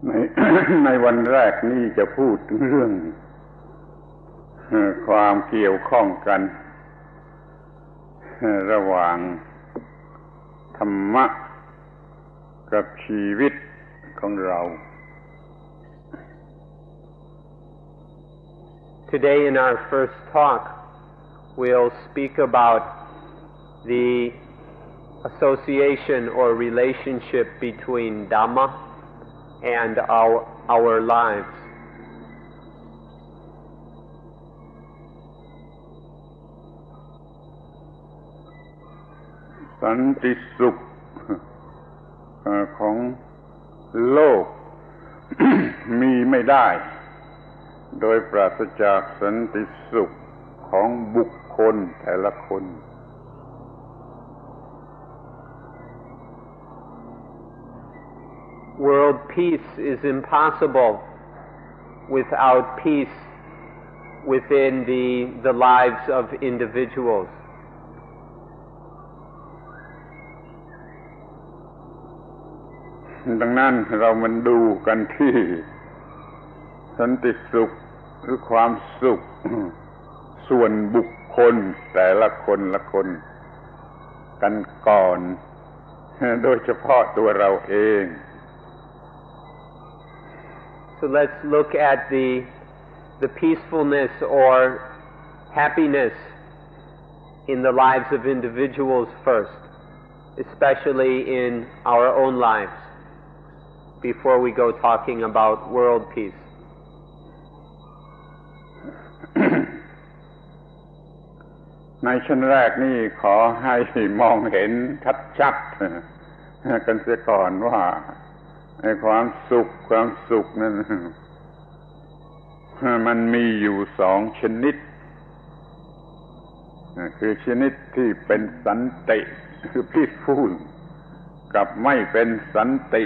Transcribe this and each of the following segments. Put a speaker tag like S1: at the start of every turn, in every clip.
S1: ใน ในวันแรกนี้จะพูดถึงเรื่องความเกี่ยวข้องกันระหว่างธรรมะกับชีวิตของเรา
S2: Today in our first talk we'll speak about the association or relationship between Dhamma and our lives.
S1: สันติสุขของโลก มีไม่ได้โดยปราศจากสันติสุขของบุคคลแต่ละคน
S2: World peace is impossible without peace within the lives of individuals.
S1: ดังนั้นเรามันดูกันที่สันติสุขหรือความสุข ส่วนบุคคลแต่ละคนละคนกันก่อน โดยเฉพาะตัวเราเอง
S2: So let's look at the peacefulness or happiness in the lives of individuals first, especially in our own lives, before we go talking about world peace.
S1: ในชั้นแรกนี่ขอให้มองเห็นชัดๆกันเสียก่อนว่าในความสุขนั้นมันมีอยู่สองชนิดคือชนิดที่เป็นสันติคือ peaceful กับไม่เป็นสันติ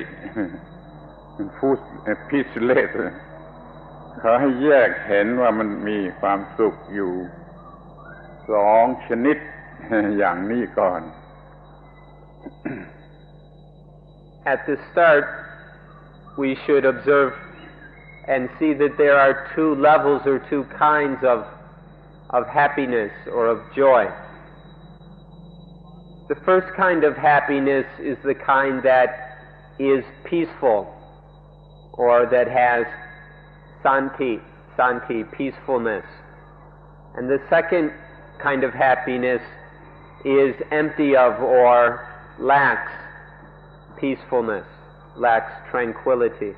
S1: peaceless ขอให้แยกเห็นว่ามันมีความสุขอยู่สองชนิดอย่างนี้ก่อน
S2: At the start we should observe and see that there are two levels or two kinds of happiness or of joy. The first kind of happiness is the kind that is peaceful or that has santi, peacefulness. And the second kind of happiness is empty of or lacks peacefulness, lacks tranquility.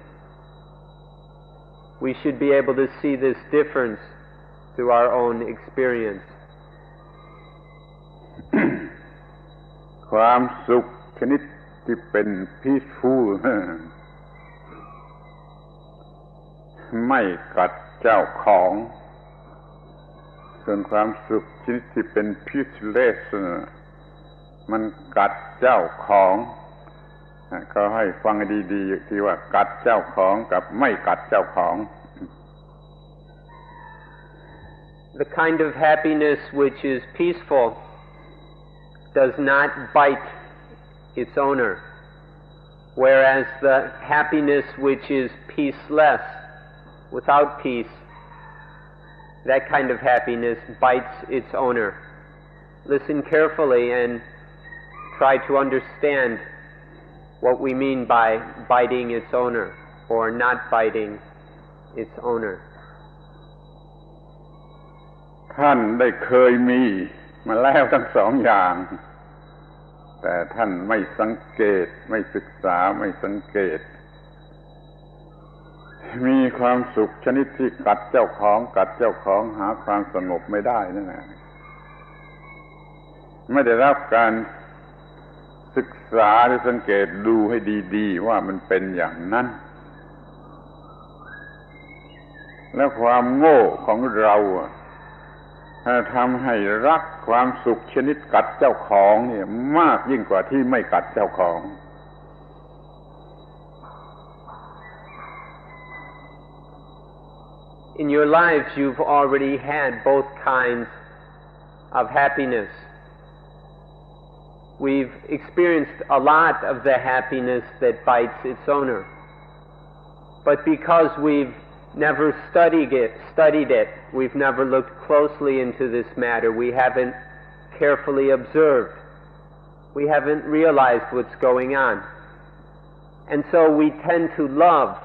S2: We should be able to see this difference through our own experience.
S1: ความสุขชนิดที่เป็น peaceful ไม่กัดเจ้าของส่วนความสุขชนิดที่เป็น peaceless มันกัดเจ้าของก็ให้ฟังดีๆที่ว่ากัดเจ้าของกับไม่กัดเจ้าของ
S2: The kind of happiness which is peaceful does not bite its owner, whereas the happiness which is peaceless, without peace, that kind of happiness bites its owner. Listen carefully and try to understand what we mean by biting its owner or not biting its owner.
S1: ท่านได้เคยมีมาแล้วทั้งสองอย่างแต่ท่านไม่สังเกตไม่ศึกษาไม่สังเกตมีความสุขชนิดที่กัดเจ้าของหาความสงบไม่ได้นั่นแหละไม่ได้รับการศึกษาหรือสังเกตดูให้ดีๆว่ามันเป็นอย่างนั้นแล้วความโง่ของเราทำให้รักความสุขชนิดกัดเจ้าของเนี่ยมากยิ่งกว่าที่ไม่กัดเจ้าของ
S2: In your lives you've already had both kinds of happiness. We've experienced a lot of the happiness that bites its owner. But because we've never studied it, we've never looked closely into this matter, we haven't carefully observed, we haven't realized what's going on. And so we tend to love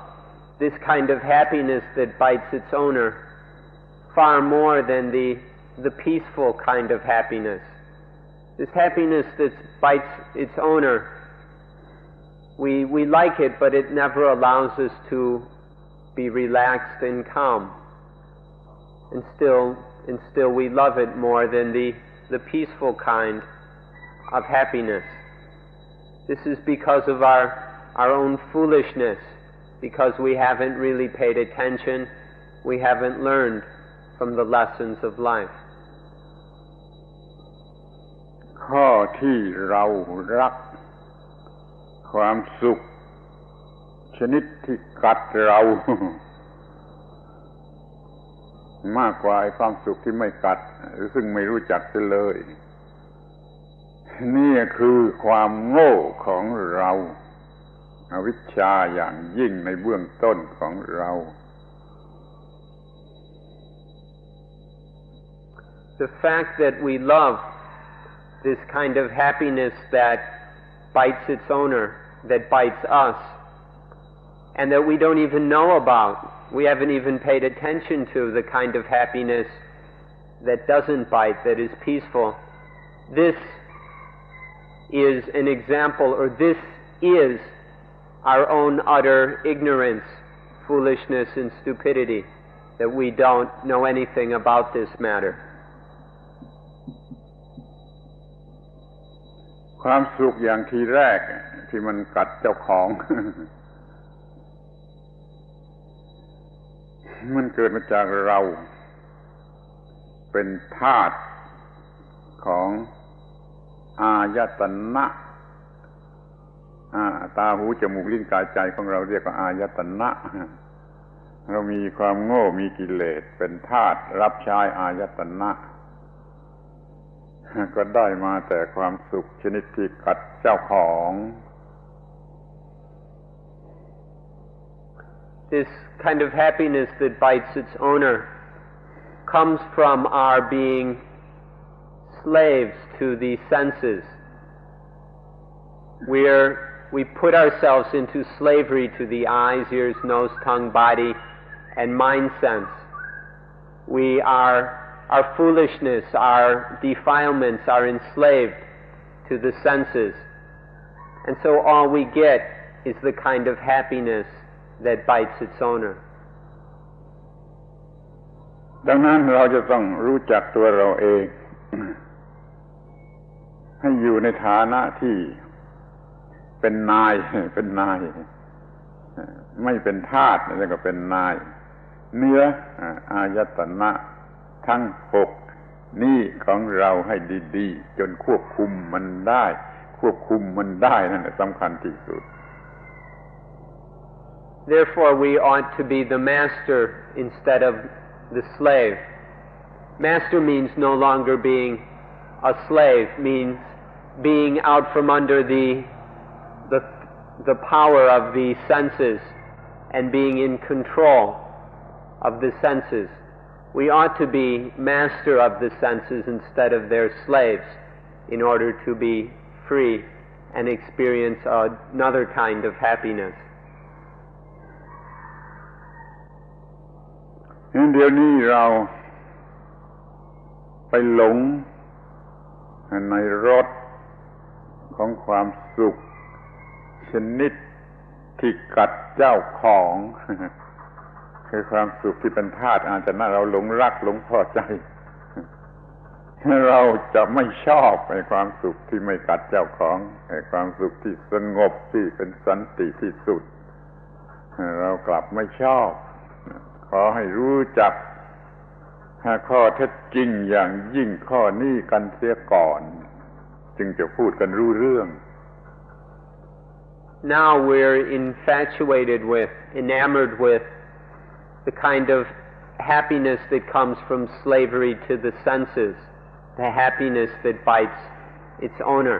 S2: this kind of happiness that bites its owner far more than the peaceful kind of happiness. This happiness that bites its owner, we like it, but it never allows us to be relaxed and calm. And still we love it more than the peaceful kind of happiness. This is because of our own foolishness, because we haven't really paid attention, we haven't learned from the lessons of life.
S1: ข้อที่เรารักความสุขชนิดที่กัดเรา มากกว่าความสุขที่ไม่กัดซึ่งไม่รู้จักเสียเลยนี่คือความโง่ของเราอวิชชาอย่างยิ่งในเบื้องต้นของเรา
S2: The fact that we love this kind of happiness that bites its owner, that bites us, and that we don't even know about, we haven't even paid attention to the kind of happiness that doesn't bite, that is peaceful. This is an example, or this is our own utter ignorance, foolishness, and stupidity, that we don't know anything about this matter.
S1: ความสุขอย่างทีแรกที่มันกัดเจ้าของ มันเกิดมาจากเราเป็นทาสของอายตนะตาหูจมูกลิ้นกายใจของเราเรียกว่าอายตนะเรามีความโง่มีกิเลสเป็นทาสรับใช้อายตนะก็ได้มาแต่ความสุขชนิดที่กัดเจ้าของ
S2: This kind of happiness that bites its owner comes from our being slaves to the senses. We put ourselves into slavery to the eyes, ears, nose, tongue, body, and mind sense. Our foolishness, our defilements are enslaved to the senses. And so all we get is the kind of happiness that bites its owner.
S1: ดังนั้นเราจะต้องรู้จักตัวเราเอง ให้อยู่ในฐานะที่เป็นนาย ไม่เป็นทาสแล้วก็เป็นนายเนื้ออายตนะทั้ง6นี่ของเราให้ดีๆจนควบคุมมันได้นั่นแหละสำคัญที่สุด
S2: Therefore we ought to be the master instead of the slave. Master means no longer being a slave, means being out from under the power of the senses and being in control of the senses. We ought to be master of the senses instead of their slaves in order to be free and experience another kind of happiness.
S1: เดี๋ยวนี้เราไปหลงในรสของความสุขชนิดที่กัดเจ้าของ คือความสุขที่เป็นธาตุอาจจะน่าเราหลงรักหลงพอใจ เราจะไม่ชอบในความสุขที่ไม่กัดเจ้าของในความสุขที่สงบที่เป็นสันติที่สุดเรากลับไม่ชอบขอให้รู้จักข้อเท็จจริงอย่างยิ่งข้อนี้กันเสียก่อนจึงจะพูดกันรู้เรื่อง
S2: Now we're infatuated with, enamored with the kind of happiness that comes from slavery to the senses, the happiness that bites its owner.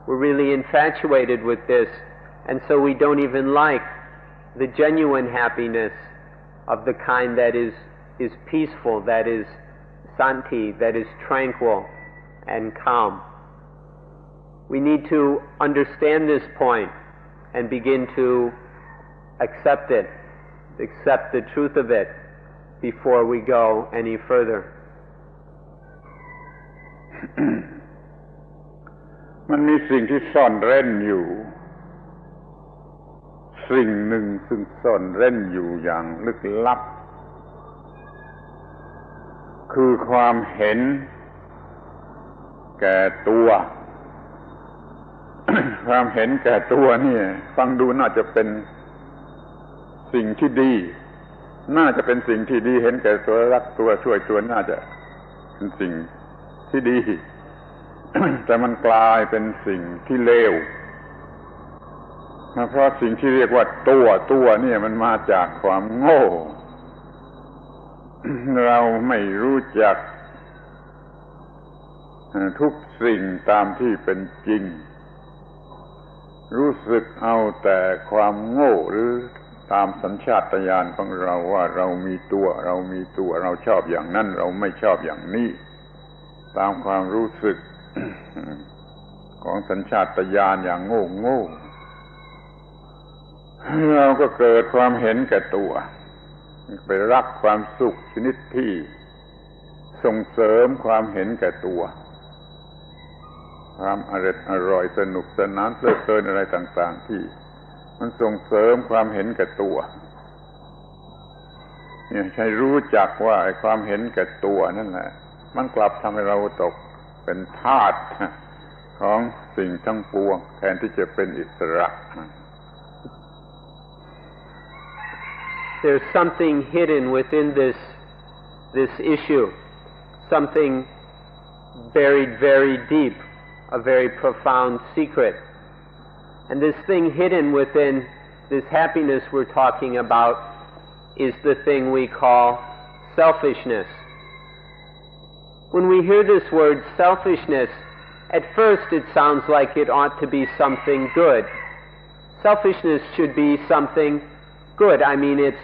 S2: We're really infatuated with this, and so we don't even like the genuine happiness of the kind that is peaceful, that is santi, that is tranquil and calm. We need to understand this point and begin to accept it, accept the truth of it before we go any further.
S1: มันมีสิ่งที่ซ่อนเร้นอยู่สิ่งหนึ่งซึ่งซ่อนเร้นอยู่อย่างลึกลับคือความเห็นแก่ตัว ความเห็นแก่ตัวนี่ฟังดูน่าจะเป็นสิ่งที่ดีน่าจะเป็นสิ่งที่ดีเห็นแก่ตัวรักตัวช่วยตัวน่าจะเป็นสิ่งที่ดี แต่มันกลายเป็นสิ่งที่เลวเพราะสิ่งที่เรียกว่าตัวเนี่ยมันมาจากความโง่ เราไม่รู้จักทุกสิ่งตามที่เป็นจริงรู้สึกเอาแต่ความโง่หรือตามสัญชาตญาณของเราว่าเรามีตัวเราชอบอย่างนั้นเราไม่ชอบอย่างนี้ตามความรู้สึก ของสัญชาตญาณอย่างโง่เราก็เกิดความเห็นแก่ตัวไปรักความสุขชนิดที่ส่งเสริมความเห็นแก่ตัวความอร่อยสนุกสนานเพลิดเพลินอะไรต่างๆที่มันส่งเสริมความเห็นแก่ตัวเนี่ยใช่รู้จักว่าไอ้ความเห็นแก่ตัวนั่นแหละมันกลับทำให้เราตกเป็นทาสของสิ่งทั้งปวงแทนที่จะเป็นอิสระ
S2: There's something hidden within this issue, something buried very deep, a very profound secret. And this thing hidden within this happiness we're talking about is the thing we call selfishness. When we hear this word selfishness, at first it sounds like it ought to be something good. Selfishness should be something good. I mean, it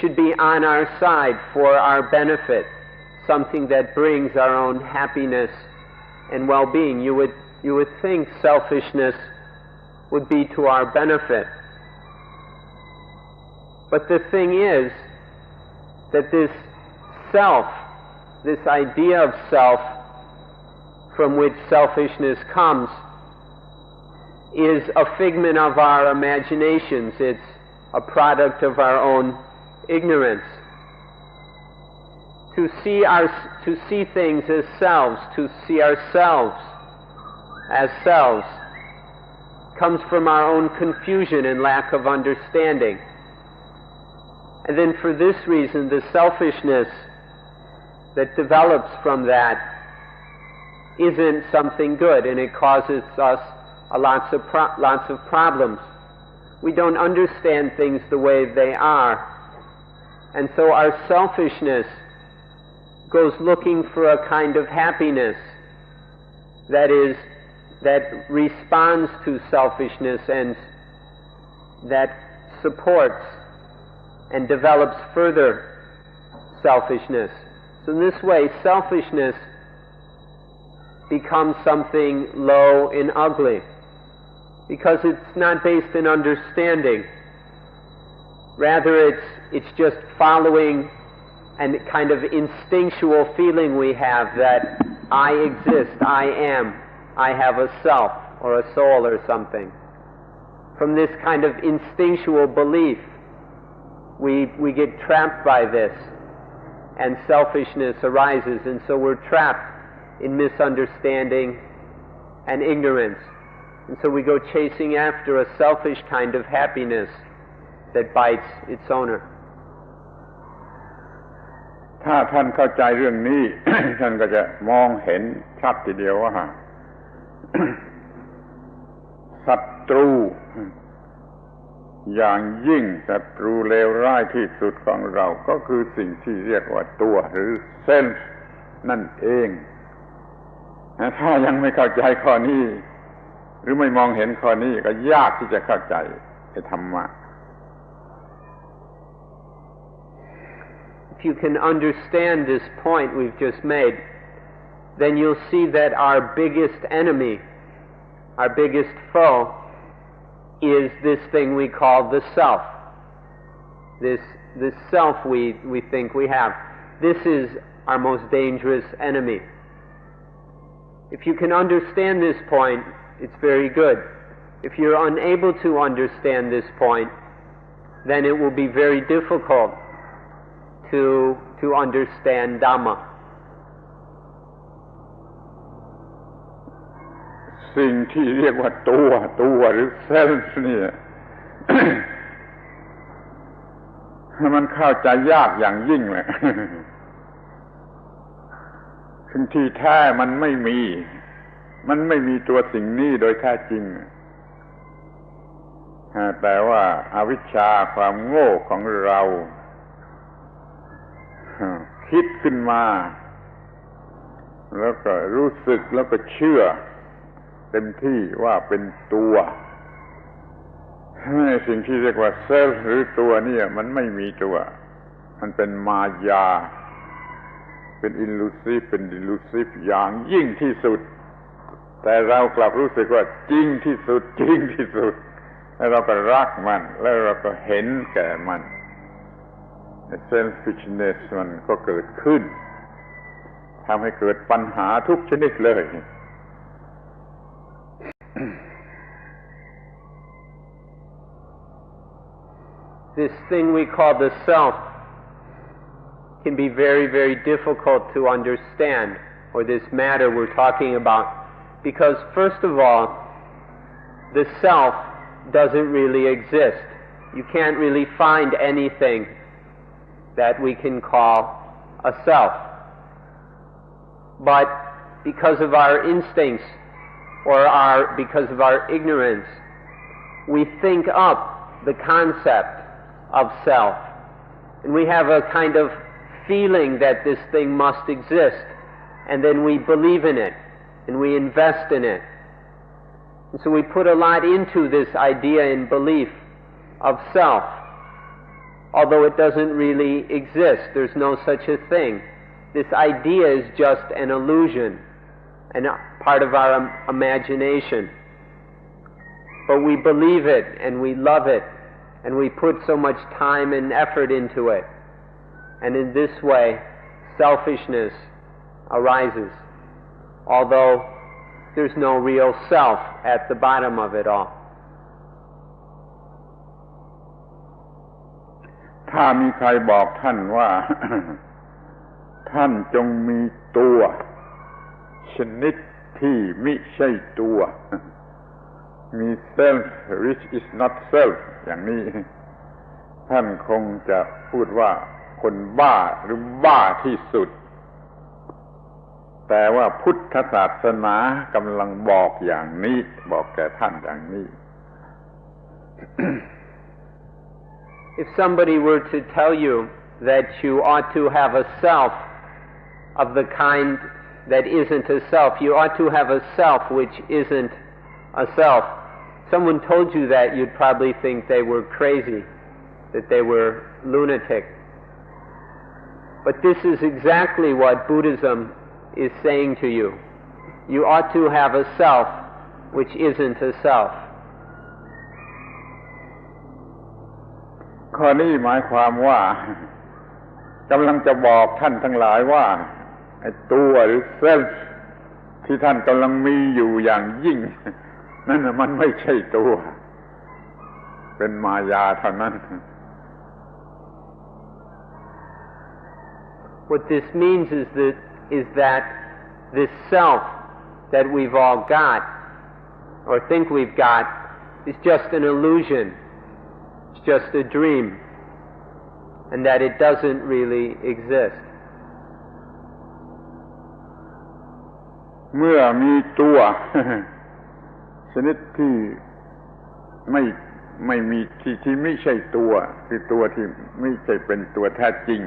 S2: should be on our side for our benefit, something that brings our own happiness and well-being. You would think selfishness would be to our benefit. But the thing is that this self, this idea of self from which selfishness comes, is a figment of our imaginations. It's a product of our own ignorance. To see things as selves, to see ourselves as selves, comes from our own confusion and lack of understanding. And then for this reason, the selfishness that develops from that isn't something good, and it causes us lots of problems. We don't understand things the way they are, and so our selfishness goes looking for a kind of happiness that responds to selfishness and that supports and develops further selfishness. So in this way, selfishness becomes something low and ugly, because it's not based in understanding. Rather, it's just following a kind of instinctual feeling we have that I exist, I am, I have a self or a soul or something. From this kind of instinctual belief, we get trapped by this, and selfishness arises, and so we're trapped in misunderstanding and ignorance. And so we go chasing after a selfish kind of happiness that bites its owner.
S1: ถ้าท่านเข้าใจเรื่องนี้ ท่านก็จะมองเห็นชัดทีเดียวว่า ศัตรูอย่างยิ่งศัตรูเลวร้ายที่สุดของเราก็คือสิ่งที่เรียกว่าตัวหรือเซนส์นั่นเองถ้ายังไม่เข้าใจข้อนี้หรือไม่มองเห็นข้อนี้ก็ยากที่จะเข้าใจธรรมะ
S2: if you can understand this point we've just made, then you'll see that our biggest enemy, our biggest foe, is this thing we call the self. This self we think we have. This is our most dangerous enemy. If you can understand this point, it's very good. If you're unable to understand this point, then it will be very difficult to understand Dhamma.
S1: สิ่งที่เรียกว่าตัวหรือเซลฟ์เนี่ย มันเข้าใจยากอย่างยิ่งเลย ซึ่งที่แท้มันไม่มีตัวสิ่งนี้โดยแท้จริง แต่ว่าอาวิชชาความโง่ของเราคิดขึ้นมาแล้วก็รู้สึกแล้วก็เชื่อเต็มที่ว่าเป็นตัวสิ่งที่เรียกว่าเซลฟ์หรือตัวเนี่ยมันไม่มีตัวมันเป็นมายาเป็นอิลลูซีฟเป็นดิลูซีฟอย่างยิ่งที่สุดแต่เรากลับรู้สึกว่าจริงที่สุดแล้วเราก็รักมันแล้วเราก็เห็นแก่มันselfishness มันก็เกิดขึ้นทำให้เกิดปัญหาทุกชนิดเลย
S2: This thing we call the self can be very, very difficult to understand, or this matter we're talking about, because first of all, the self doesn't really exist. You can't really find anything that we can call a self. But because of our instincts or because of our ignorance, we think up the concept of self. And we have a kind of feeling that this thing must exist. And then we believe in it. And we invest in it. And so we put a lot into this idea and belief of self. Although it doesn't really exist. There's no such a thing. This idea is just an illusion and part of our imagination. But we believe it and we love it and we put so much time and effort into it. And in this way, selfishness arises. Although there's no real self at the bottom of it all.
S1: ถ้ามีใครบอกท่านว่า ท่านจงมีตัวชนิดที่มิใช่ตัวมี self which is not self อย่างนี้ท่านคงจะพูดว่าคนบ้าหรือบ้าที่สุดแต่ว่าพุทธศาสนากำลังบอกอย่างนี้บอกแก่ท่านอย่างนี้
S2: If somebody were to tell you that you ought to have a self of the kind that isn't a self, you ought to have a self which isn't a self, someone told you that, you'd probably think they were crazy, that they were lunatic. But this is exactly what Buddhism is saying to you. You ought to have a self which isn't a self.
S1: ข้อนี้หมายความว่ากำลังจะบอกท่านทั้งหลายว่าไอ้ตัวหรือเซลฟ์ที่ท่านกำลังมีอยู่อย่างยิ่งนั่นมันไม่ใช่ตัวเป็นมายาเท่านั้น
S2: What this means is that this self that we've all got or think we've got is just an illusion. It's just a dream, and that it doesn't really exist.
S1: เมื่อมีตัว ชนิดที่ไม่มีที่ไม่ใช่ตัวคือตัวที่ไม่ใช่เป็นตัวแท้จริง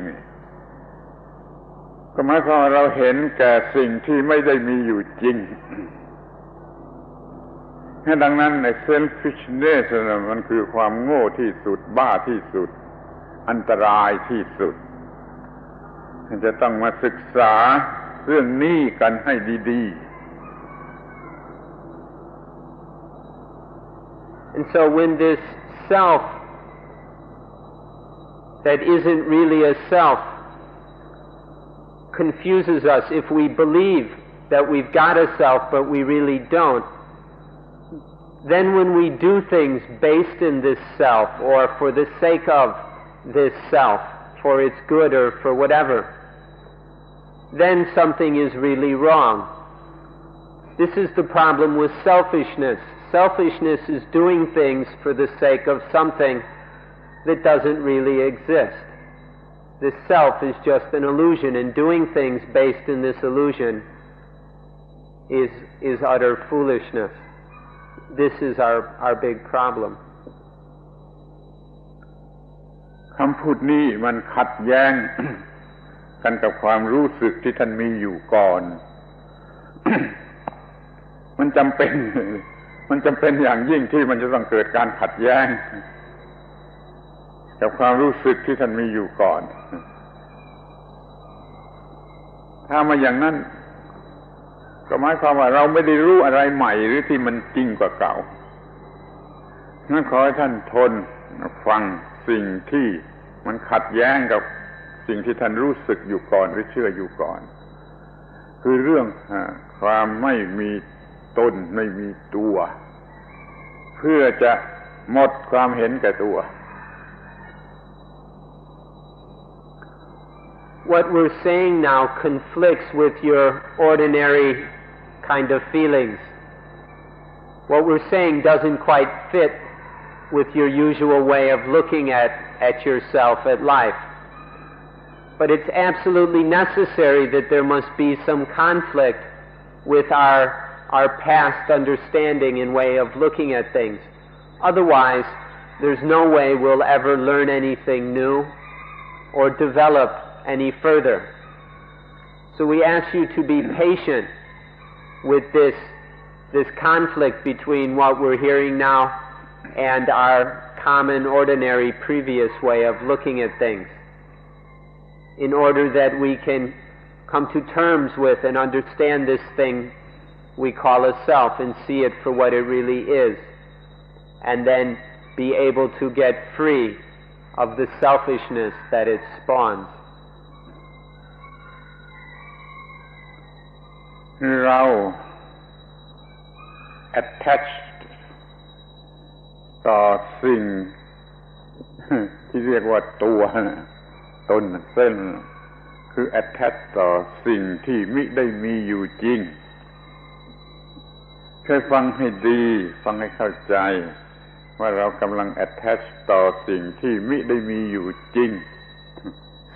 S1: ก็หมายความว่าเราเห็นแก่สิ่งที่ไม่ได้มีอยู่จริง ดังนั้นใน selfishness มันคือความโง่ที่สุดบ้าที่สุดอันตรายที่สุด จะต้องมาศึกษาเรื่องนี้กันให้ดีๆ
S2: And so when this self that isn't really a self confuses us, if we believe that we've got a self but we really don't, then when we do things based in this self or for the sake of this self, for its good or for whatever, then something is really wrong. This is the problem with selfishness. Selfishness is doing things for the sake of something that doesn't really exist. This self is just an illusion, and doing things based in this illusion is utter foolishness. This is our big problem.
S1: คำพูดนี้มันขัดแย้ง กันกับความรู้สึกที่ท่านมีอยู่ก่อน มันจำเป็นอย่างยิ่งที่มันจะต้องเกิดการขัดแย้งกับความรู้สึกที่ท่านมีอยู่ก่อน ถ้ามาอย่างนั้นก็หมายความว่าเราไม่ได้รู้อะไรใหม่หรือที่มันจริงกว่าเก่างั้นขอให้ท่านทนฟังสิ่งที่มันขัดแย้งกับสิ่งที่ท่านรู้สึกอยู่ก่อนหรือเชื่ออยู่ก่อนคือเรื่องความไม่มีตนไม่มีตัวเพื่อจะหมดความเห็นแก่ตัว
S2: What we're saying now conflicts with your ordinary kind of feelings. What we're saying doesn't quite fit with your usual way of looking at yourself, at life. But it's absolutely necessary that there must be some conflict with our past understanding and way of looking at things. Otherwise, there's no way we'll ever learn anything new or develop any further. So we ask you to be patient with this conflict between what we're hearing now and our common, ordinary, previous way of looking at things, in order that we can come to terms with and understand this thing we call a self and see it for what it really is, and then be able to get free of the selfishness that it spawns.
S1: เรา attached ต่อสิ่งที่เรียกว่าตัวตนเส้นคือ attached ต่อสิ่งที่มิได้มีอยู่จริงช่วยฟังให้ดีฟังให้เข้าใจว่าเรากำลัง attach ต่อสิ่งที่มิได้มีอยู่จริง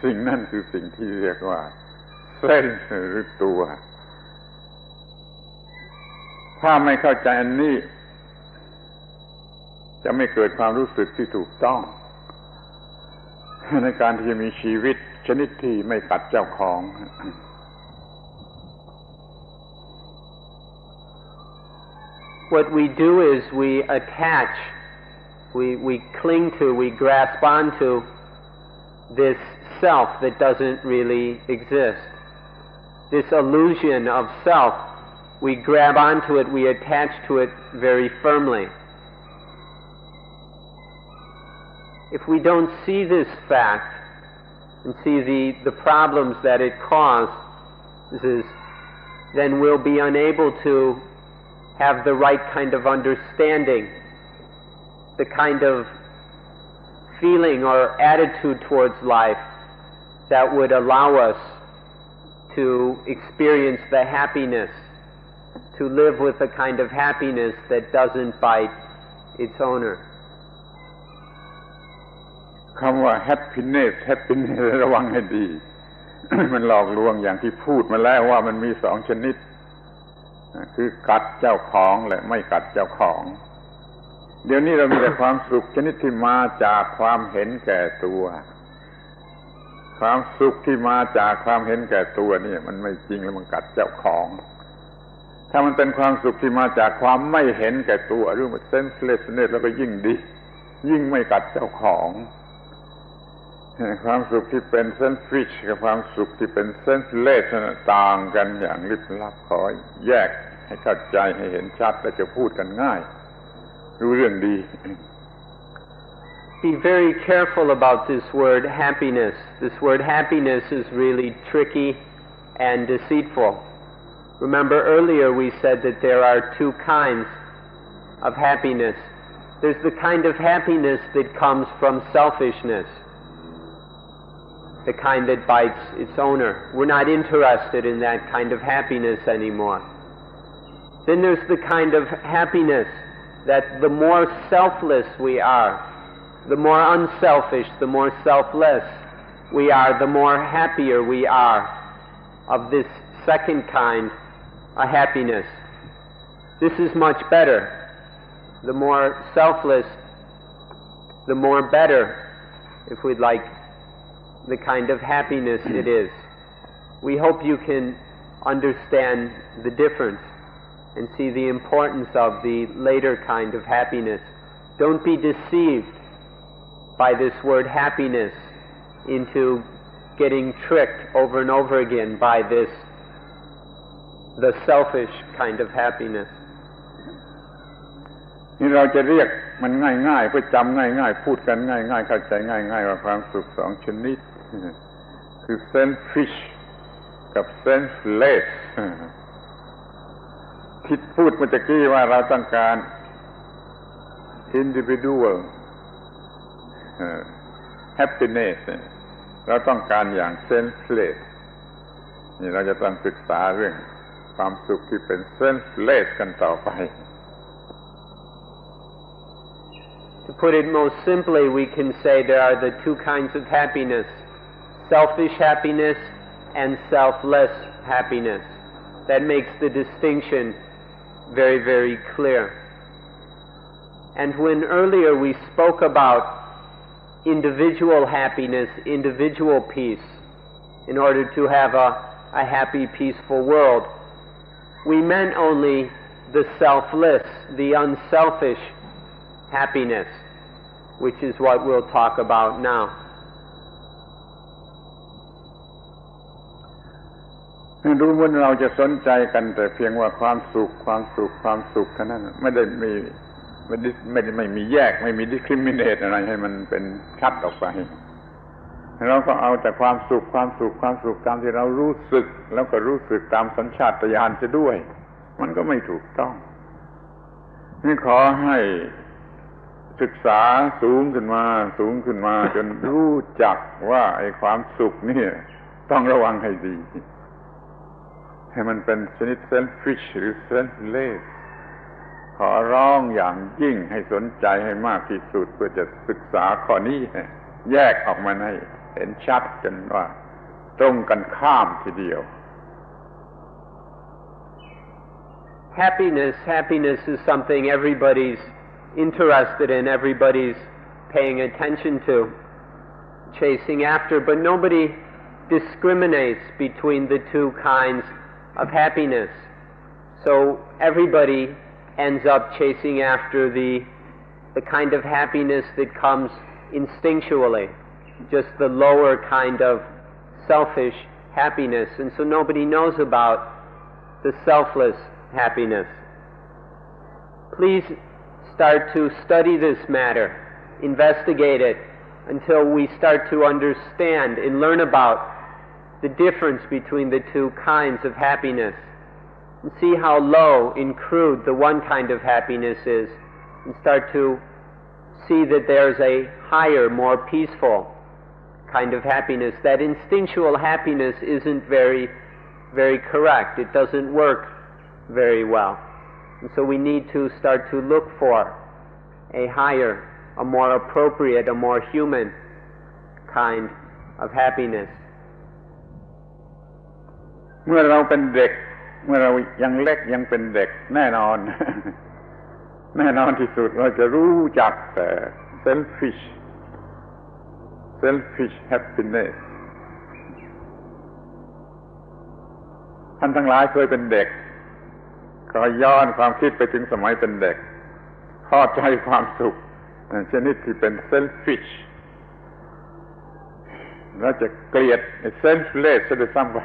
S1: สิ่งนั่นคือสิ่งที่เรียกว่าเส้นหรือตัวถ้าไม่เข้าใจอันนี้จะไม่เกิดความรู้สึกที่ถูกต้องในการที่จะมีชีวิตชนิดที่ไม่กัดเจ้าของ
S2: What we do is we attach, we cling to, we grasp onto this self that doesn't really exist. This illusion of self, we grab onto it, we attach to it very firmly. If we don't see this fact and see the problems that it causes, then we'll be unable to have the right kind of understanding, the kind of feeling or attitude towards life that would allow us to experience the happiness, to live with the kind of happiness that doesn't bite its owner.
S1: คำว่า happiness ระวังให้ดี มันหลอกลวงอย่างที่พูดมาแล้วว่ามันมีสองชนิดคือกัดเจ้าของและไม่กัดเจ้าของเดี๋ยวนี้เรามีแต่ความสุขชนิดที่มาจากความเห็นแก่ตัวความสุขที่มาจากความเห็นแก่ตัวนี่มันไม่จริงแล้วมันกัดเจ้าของถ้ามันเป็นความสุขที่มาจากความไม่เห็นแก่ตัวหรือว่า senselessness แล้วก็ยิ่งดียิ่งไม่กัดเจ้าของ ความสุขที่เป็น selfish กับความสุขที่เป็น selfless ต่างกันอย่างลึกลับขอแยกให้เข้าใจให้เห็นชัดและจะพูดกันง่ายรู้เรื่องดี
S2: Be very careful about this word happiness. This word happiness is really tricky and deceitful. Remember earlier we said that there are two kinds of happiness. There's the kind of happiness that comes from selfishness, the kind that bites its owner. We're not interested in that kind of happiness anymore. Then there's the kind of happiness that the more selfless we are, the more unselfish, the more selfless we are, the more happier we are of this second kind of happiness. This is much better. The more selfless, the more better, if we'd like, the kind of happiness it is. We hope you can understand the difference and see the importance of the later kind of happiness. Don't be deceived by this word happiness into getting tricked over and over again by this, the selfish kind of happiness.
S1: นี่เราจะเรียกมันง่ายๆเพื่อจำง่ายๆพูดกันง่ายๆเข้าใจง่ายๆว่าความสุขสองชนิดคือ selfish กับ selfless ที่พูดเมื่อกี้ว่าเราต้องการ individual happiness เราต้องการอย่าง selfless นี่เราจะต้องศึกษาเรื่องความสุขที่เป็น selfless กันต่อไป
S2: To put it most simply, we can say there are the two kinds of happiness, selfish happiness and selfless happiness. That makes the distinction very, very clear. And when earlier we spoke about individual happiness, individual peace, in order to have a happy, peaceful world, we meant only the selfless, the unselfish happiness, which is what we'll talk about now.
S1: ดูเหมือนเราจะสนใจกันแต่เพียงว่าความสุขความสุขความสุขเท่านั้นไม่มีแยกไม่มี discriminate อะไรให้มันเป็นชัดออกไปเราก็เอาแต่ความสุขความสุขความสุขตามที่เรารู้สึกแล้วก็รู้สึกตามสัญชาตญาณจะด้วยมันก็ไม่ถูกต้องนี่ขอให้ศึกษาสูงขึ้นมาจนรู้จักว่าไอ้ความสุขนี่ต้องระวังให้ดีให้มันเป็นชนิด selfish หรือ selfless ขอร้องอย่างยิ่งให้สนใจให้มากที่สุดเพื่อจะศึกษาข้อนี้แยกออกมาให้เห็นชัดจนว่าตรงกันข้ามทีเดียว
S2: Happiness is something everybody's interested in, everybody's paying attention to, chasing after, but nobody discriminates between the two kinds of happiness. So everybody ends up chasing after the kind of happiness that comes instinctually, just the lower kind of selfish happiness, and so nobody knows about the selfless happiness. Please start to study this matter, investigate it, until we start to understand and learn about the difference between the two kinds of happiness, and see how low and crude the one kind of happiness is, and start to see that there's a higher, more peaceful kind of happiness. That instinctual happiness isn't very, very correct. It doesn't work very well. And so we need to start to look for a higher, a more appropriate, a more human kind of happiness.
S1: เมื่อเราเป็นเด็กเมื่อเรายังเล็กยังเป็นเด็กแน่นอน แน่นอนที่สุดเราจะรู้จักแต่ selfish happiness ท่านทั้งหลายเคยเป็นเด็กก็ย้อนความคิดไปถึงสมัยเป็นเด็กพอใจความสุขชนิดที่เป็น selfish เราจะเกลียดเซนส์เลสซะด้วยซ้ำไป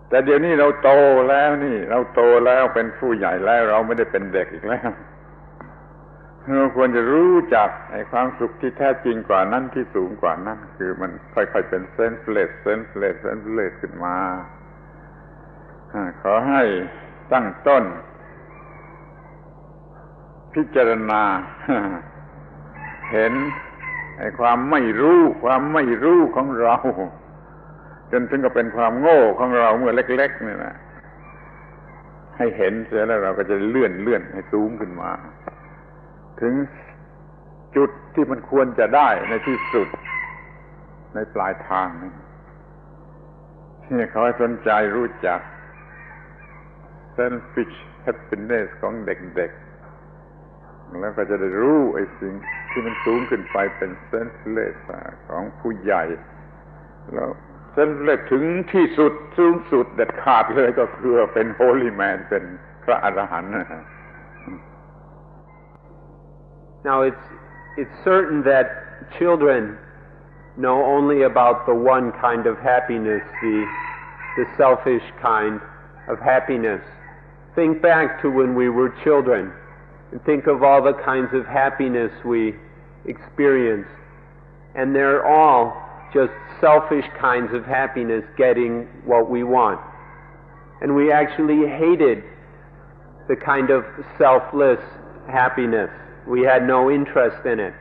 S1: แต่เดี๋ยวนี้เราโตแล้วเราโตแล้วเป็นผู้ใหญ่แล้วเราไม่ได้เป็นเด็กอีกแล้วเราควรจะรู้จักไอ้ความสุขที่แท้จริงกว่านั้นที่สูงกว่านั้นคือมันค่อยๆเป็นเซนส์เลสขึ้นมาขอให้ตั้งต้นพิจารณาเห็นไอ้ความไม่รู้ของเราจนถึงกับเป็นความโง่ของเราเมื่อเล็กๆนี่นะให้เห็นเสียแล้วเราก็จะเลื่อนให้สูงขึ้นมาถึงจุดที่มันควรจะได้ในที่สุดในปลายทางนี่เขาให้สนใจรู้จัก selfish happiness ของเด็กๆแล้วก็จะได้รู้ไอ้สิ่งที่มันสูงขึ้นไปเป็น senseless ของผู้ใหญ่แล้ว senseless ถึงที่สุดสูงสุดเด็ดขาดเลยก็คือเป็น holy man เป็นพระอรหันต์
S2: Now it's certain that children know only about the one kind of happiness, the selfish kind of happiness. Think back to when we were children and think of all the kinds of happiness we experienced. And they're all just selfish kinds of happiness, getting what we want. And we actually hated the kind of selfless happiness. We had no interest in it.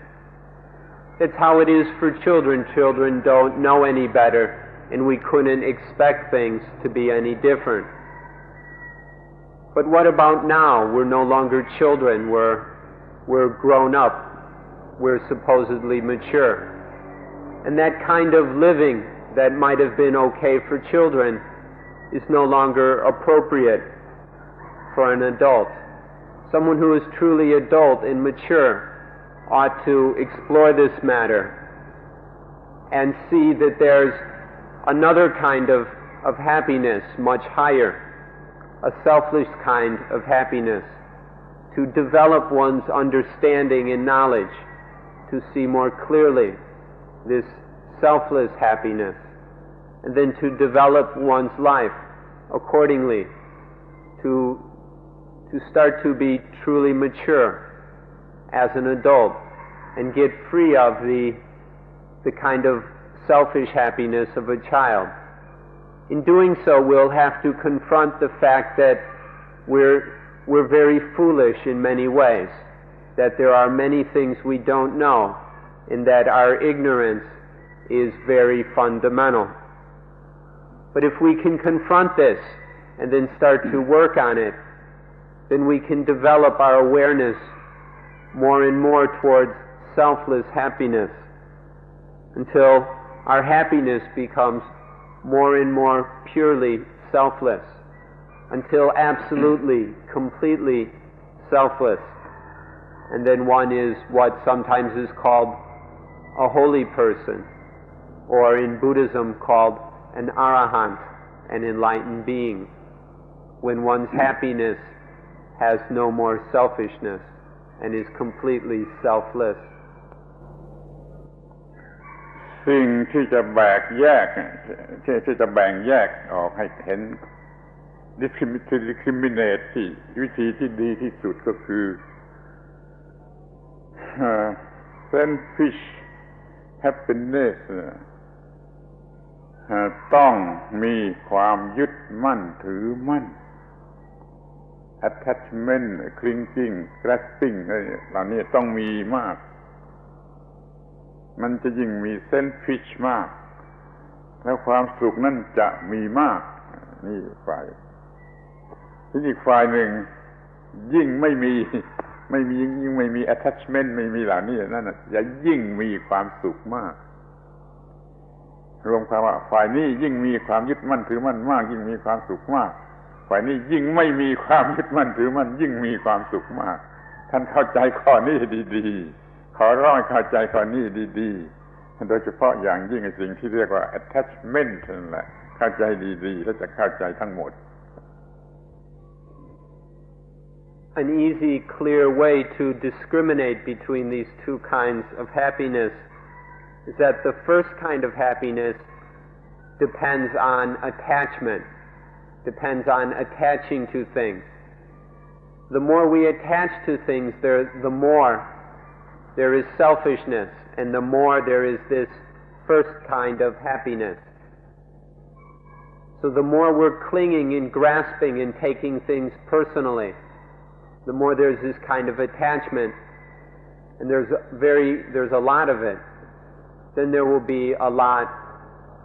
S2: It's how it is for children. Children don't know any better, and we couldn't expect things to be any different. But what about now? We're no longer children. We're grown up. We're supposedly mature. And that kind of living that might have been okay for children is no longer appropriate for an adult. Someone who is truly adult and mature ought to explore this matter and see that there's another kind of happiness, much higher, a selfless kind of happiness, to develop one's understanding and knowledge, to see more clearly this selfless happiness, and then to develop one's life accordingly, to start to be truly mature as an adult and get free of the kind of selfish happiness of a child. In doing so, we'll have to confront the fact that we're very foolish in many ways, that there are many things we don't know, and that our ignorance is very fundamental. But if we can confront this and then start to work on it, then we can develop our awareness more and more towards selfless happiness until our happiness becomes more and more purely selfless, until absolutely, completely selfless. And then one is what sometimes is called a holy person, or in Buddhism called an arahant, an enlightened being, when one's happiness has no more selfishness and is completely selfless.
S1: สิ่งที่จะแบ่งแยกออกให้เห็น discriminate ที่วิธีที่ดีที่สุดก็คือ selfish happiness ต้องมีความยึดมั่นถือมั่น attachment clinging grasping เหล่านี้ต้องมีมากมันจะยิ่งมี selfish มากแล้วความสุขนั่นจะมีมากนี่ฝ่ายที่อีกฝ่ายหนึ่งยิ่งไม่มียิ่งไม่มี attachment ไม่มีเหล่านี้นั่นน่ะจะยิ่งมีความสุขมากรวมความว่าฝ่ายนี้ยิ่งมีความยึดมั่นถือมั่นมากยิ่งมีความสุขมากฝ่ายนี้ยิ่งไม่มีความยึดมั่นถือมั่นยิ่งมีความสุขมากท่านเข้าใจข้อนี้ดีๆขอร้องเข้าใจข้อนี้ดีๆโดยเฉพาะอย่างยิ่งสิ่งที่เรียกว่า attachment นั่นแหละเข้าใจดีๆแล้วจะเข้าใจทั้งหมด
S2: An easy, clear way to discriminate between these two kinds of happiness is that the first kind of happiness depends on attachment, depends on attaching to things. The more we attach to things, the more there is selfishness, and the more there is this first kind of happiness. So the more we're clinging and grasping and taking things personally, the more there's this kind of attachment, and there's a lot of it, then there will be a lot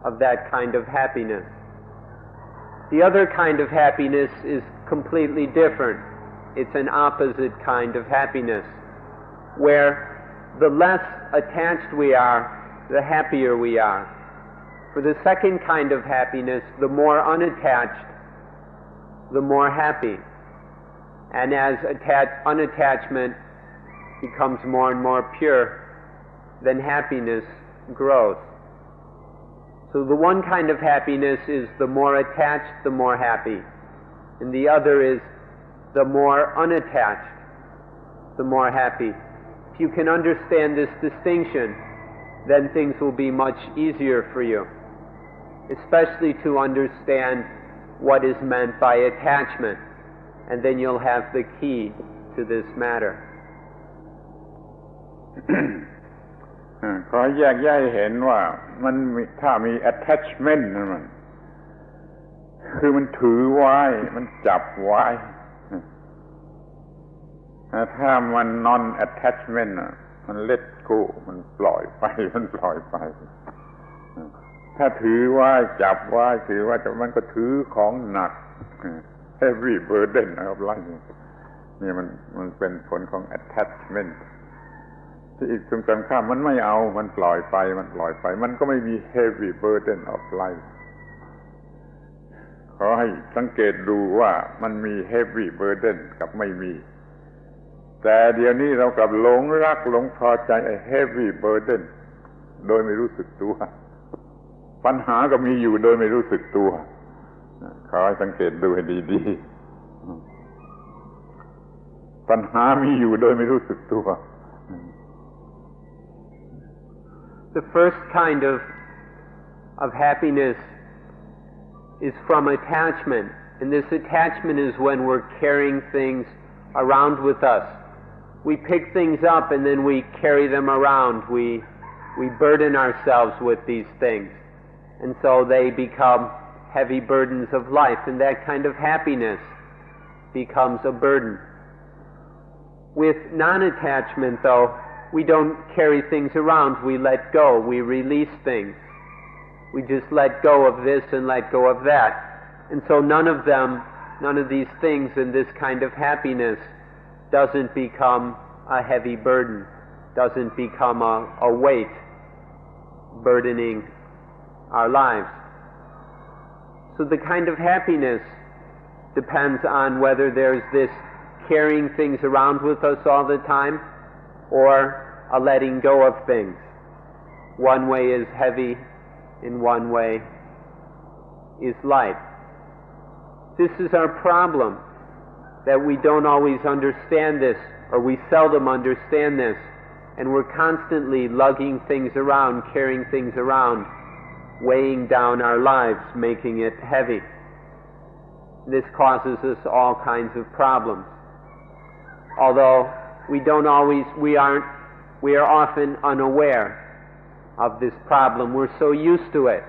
S2: of that kind of happiness. The other kind of happiness is completely different. It's an opposite kind of happiness, where the less attached we are, the happier we are. For the second kind of happiness, the more unattached, the more happy. And as unattachment becomes more and more pure, then happiness grows. So the one kind of happiness is the more attached, the more happy. And the other is the more unattached, the more happy. If you can understand this distinction, then things will be much easier for you, especially to understand what is meant by attachment, and then you'll have the key to this matter.
S1: ขอแยกแยะให้เห็นว่ามันถ้ามี attachment นั่นมันคือมันถือไว้มันจับไว้ถ้ามัน non attachment มัน let go มันปล่อยไปถ้าถือไว้จับไว้ถือว่าแต่มันก็ถือของหนัก heavy burden of life นี่มันเป็นผลของ attachment ที่อีกตรงกันข้ามมันไม่เอามันปล่อยไปมันก็ไม่มี heavy burden of life ขอให้สังเกตดูว่ามันมี heavy burden กับไม่มีแต่เดี๋ยวนี้เรากลับหลงรักหลงพอใจไอ้ heavy burden โดยไม่รู้สึกตัวปัญหาก็มีอยู่โดยไม่รู้สึกตัวขอให้สังเกตดูให้ดีๆปัญหามีอยู่โดยไม่รู้สึกตัว
S2: The first kind of happiness is from attachment, and this attachment is when we're carrying things around with us. We pick things up and then we carry them around. We burden ourselves with these things, and so they become heavy burdens of life, and that kind of happiness becomes a burden. With non-attachment, though, we don't carry things around. We let go. We release things. We just let go of this and let go of that. And so none of these things in this kind of happiness doesn't become a heavy burden, doesn't become a weight burdening our lives. So the kind of happiness depends on whether there's this carrying things around with us all the time or a letting go of things. One way is heavy and one way is light. This is our problem, that we don't always understand this, or we seldom understand this, and we're constantly lugging things around, carrying things around, weighing down our lives, making it heavy. This causes us all kinds of problems. Although we are often unaware of this problem. We're so used to it.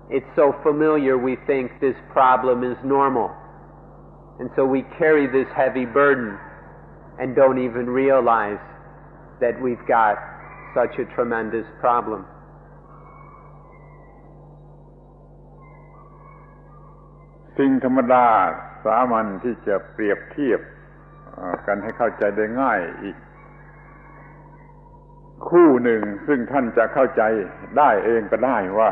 S2: It's so familiar, we think this problem is normal. And so we carry this heavy burden and don't even realize that we've got such a tremendous problem.
S1: สิ่งธรรมดาสามัญที่จะเปรียบเทียบกันให้เข้าใจได้ง่ายอีกคู่หนึ่งซึ่งท่านจะเข้าใจได้เองก็ได้ว่า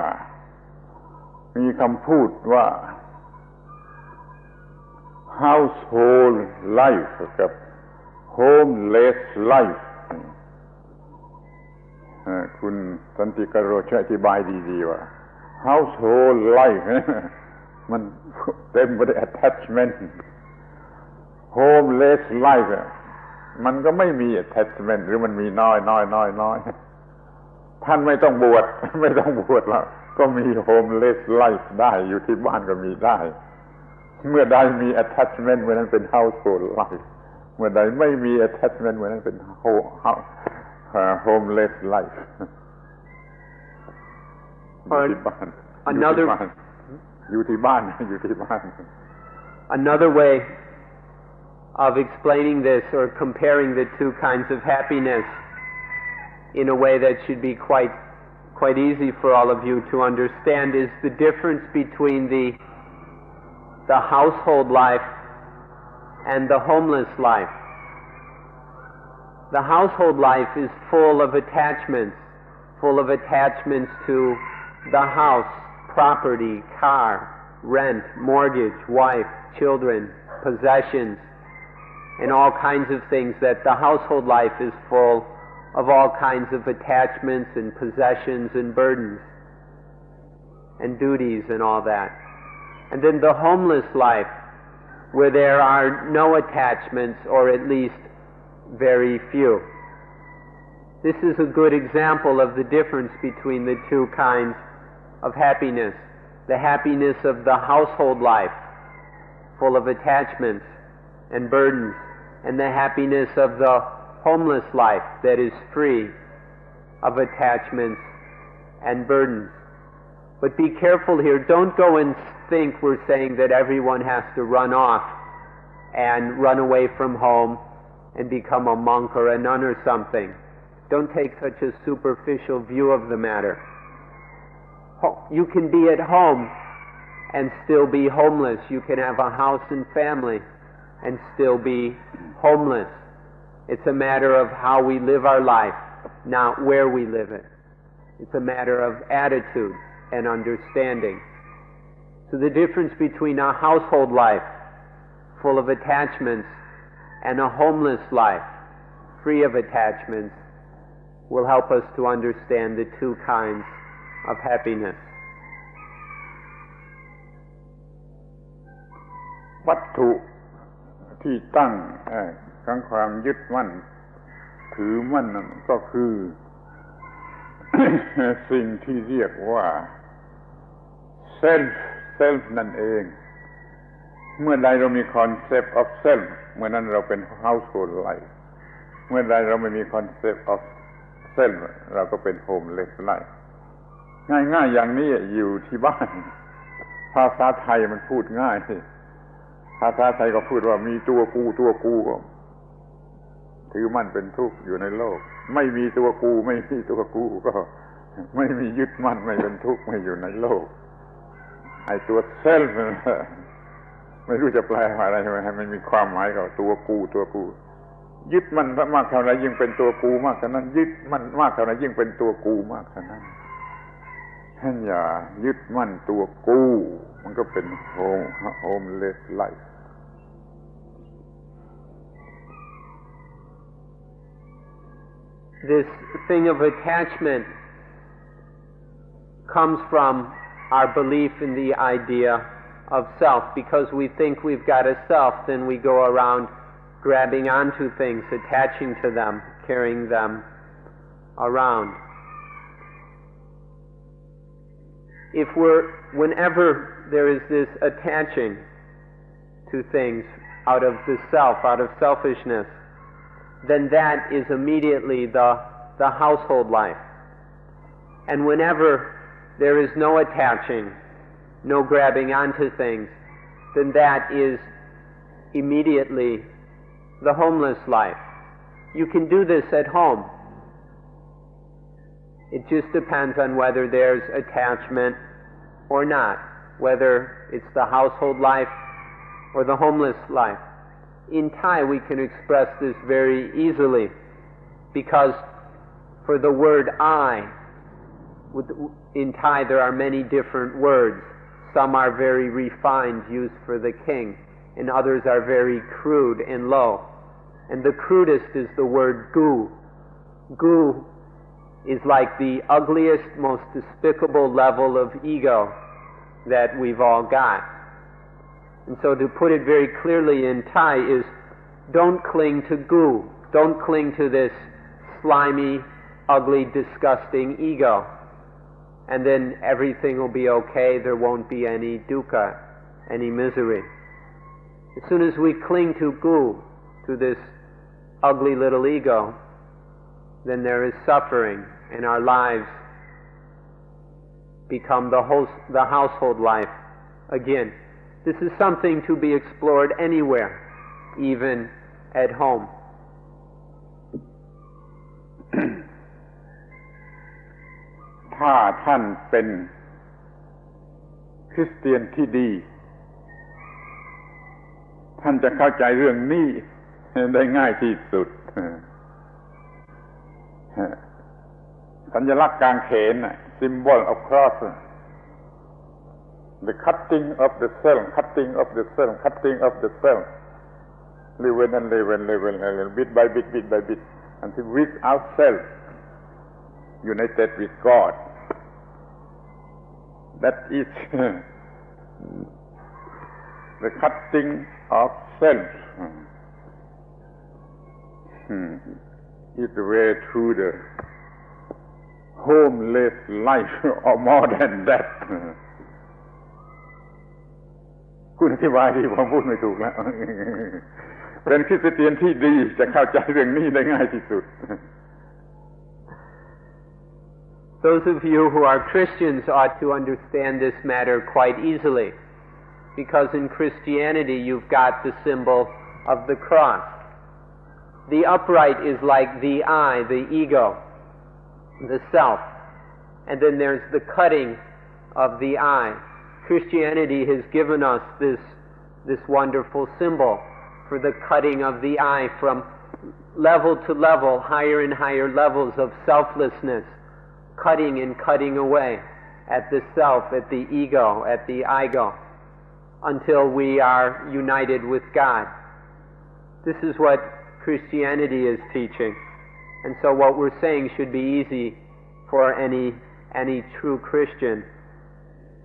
S1: มีคำพูดว่า household life กับ homeless life คุณสันติกโรช่วยอธิบายดีๆว่า household life มันเต็มไปด้วย attachment homeless life มันก็ไม่มี attachment หรือมันมีน้อย ท่านไม่ต้องบวช ไม่ต้องบวชแล้วก็มีโฮมเลสไลฟ์ได้อยู่ที่บ้านก็มีได้เมื่อใดมี attachment เมื่อนั้นเป็น household life เมื่อใดไม่มี attachment เมื่อนั้นเป็น homeless life อยู่ที่บ้านอยู่ที่บ้าน
S2: Another way of explaining this or comparing the two kinds of happiness in a way that should be quite easy for all of you to understand is the difference between the household life and the homeless life. The household life is full of attachments to the house, property, car, rent, mortgage, wife, children, possessions, and all kinds of things that the household life is full of all kinds of attachments and possessions and burdens and duties and all that. And then the homeless life, where there are no attachments or at least very few. This is a good example of the difference between the two kinds of happiness. The happiness of the household life, full of attachments and burdens, and the happiness of the homeless life that is free of attachments and burdens. But be careful here. Don't go and think we're saying that everyone has to run off and run away from home and become a monk or a nun or something. Don't take such a superficial view of the matter. You can be at home and still be homeless. You can have a house and family and still be homeless. It's a matter of how we live our life, not where we live it. It's a matter of attitude and understanding. So the difference between a household life full of attachments and a homeless life free of attachments will help us to understand the two kinds of happiness.
S1: วัตถุที่ตั้งของความยึดมั่นถือมั่นนั่นก็คือ สิ่งที่เรียกว่า self นั่นเองเมื่อใดเรามี concept of self เมื่อนั้นเราเป็น household life เมื่อใดเราไม่มี concept of self เราก็เป็น homeless life ง่ายๆอย่างนี้อยู่ที่บ้านภาษาไทยมันพูดง่ายภาษาไทยก็พูดว่ามีตัวกูก็ถือมั่นเป็นทุกข์อยู่ในโลกไม่มีตัวกูไม่มีตัวกูก็ไม่มียึดมั่นไม่เป็นทุกข์ไม่อยู่ในโลกไอ้ตัวเซลฟ์ไม่รู้จะแปลอะไรใช่ไหมให้มันมีความหมายกับตัวกูยึดมั่นมากเท่าไหร่ยิ่งเป็นตัวกูมากเท่านั้นยึดมั่นมากเท่าไหร่ยิ่งเป็นตัวกูมากเท่านั้นท่านอย่ายึดมั่นตัวกูมันก็เป็นhomeless life
S2: This thing of attachment comes from our belief in the idea of self. Because we think we've got a self, then we go around grabbing onto things, attaching to them, carrying them around. Whenever there is this attaching to things out of the self, out of selfishness, then that is immediately the household life. And whenever there is no attaching, no grabbing onto things, then that is immediately the homeless life. You can do this at home. It just depends on whether there's attachment or not, whether it's the household life or the homeless life. In Thai we can express this very easily because for the word I, in Thai there are many different words. Some are very refined, used for the king, and others are very crude and low. And the crudest is the word gu. Gu is like the ugliest, most despicable level of ego that we've all got. And so to put it very clearly in Thai is, don't cling to gu. Don't cling to this slimy, ugly, disgusting ego. And then everything will be okay, there won't be any dukkha, any misery. As soon as we cling to this ugly little ego, then there is suffering, and our lives become the household life again. This is something to be explored anywhere, even at home.
S1: ถ้าท่านเป็นคริสเตียนที่ดีท่านจะเข้าใจเรื่องนี้ได้ง่ายที่สุดสัญลักษณ์กางเขน symbol of cross the cutting of the cell cutting of the cell cutting of the cell level and level bit by bit bit by bit until without cell united with God that is the cutting of cells is the way through the homeless life or more than that คุณอธิบายที่ผมพูดไม่ถูกแล้วเป็นคริสเตียนที่ดีจะเข้าใจเรื่องนี้ได้ง่ายที่สุด
S2: Those of you who are Christians ought to understand this matter quite easily, because in Christianity you've got the symbol of the cross. The upright is like the I, the ego, the self, and then there's the cutting of the I. Christianity has given us this wonderful symbol for the cutting of the I from level to level, higher and higher levels of selflessness, cutting and cutting away at the self, at the ego, at the ego, until we are united with God. This is what Christianity is teaching. And so what we're saying should be easy for any true Christian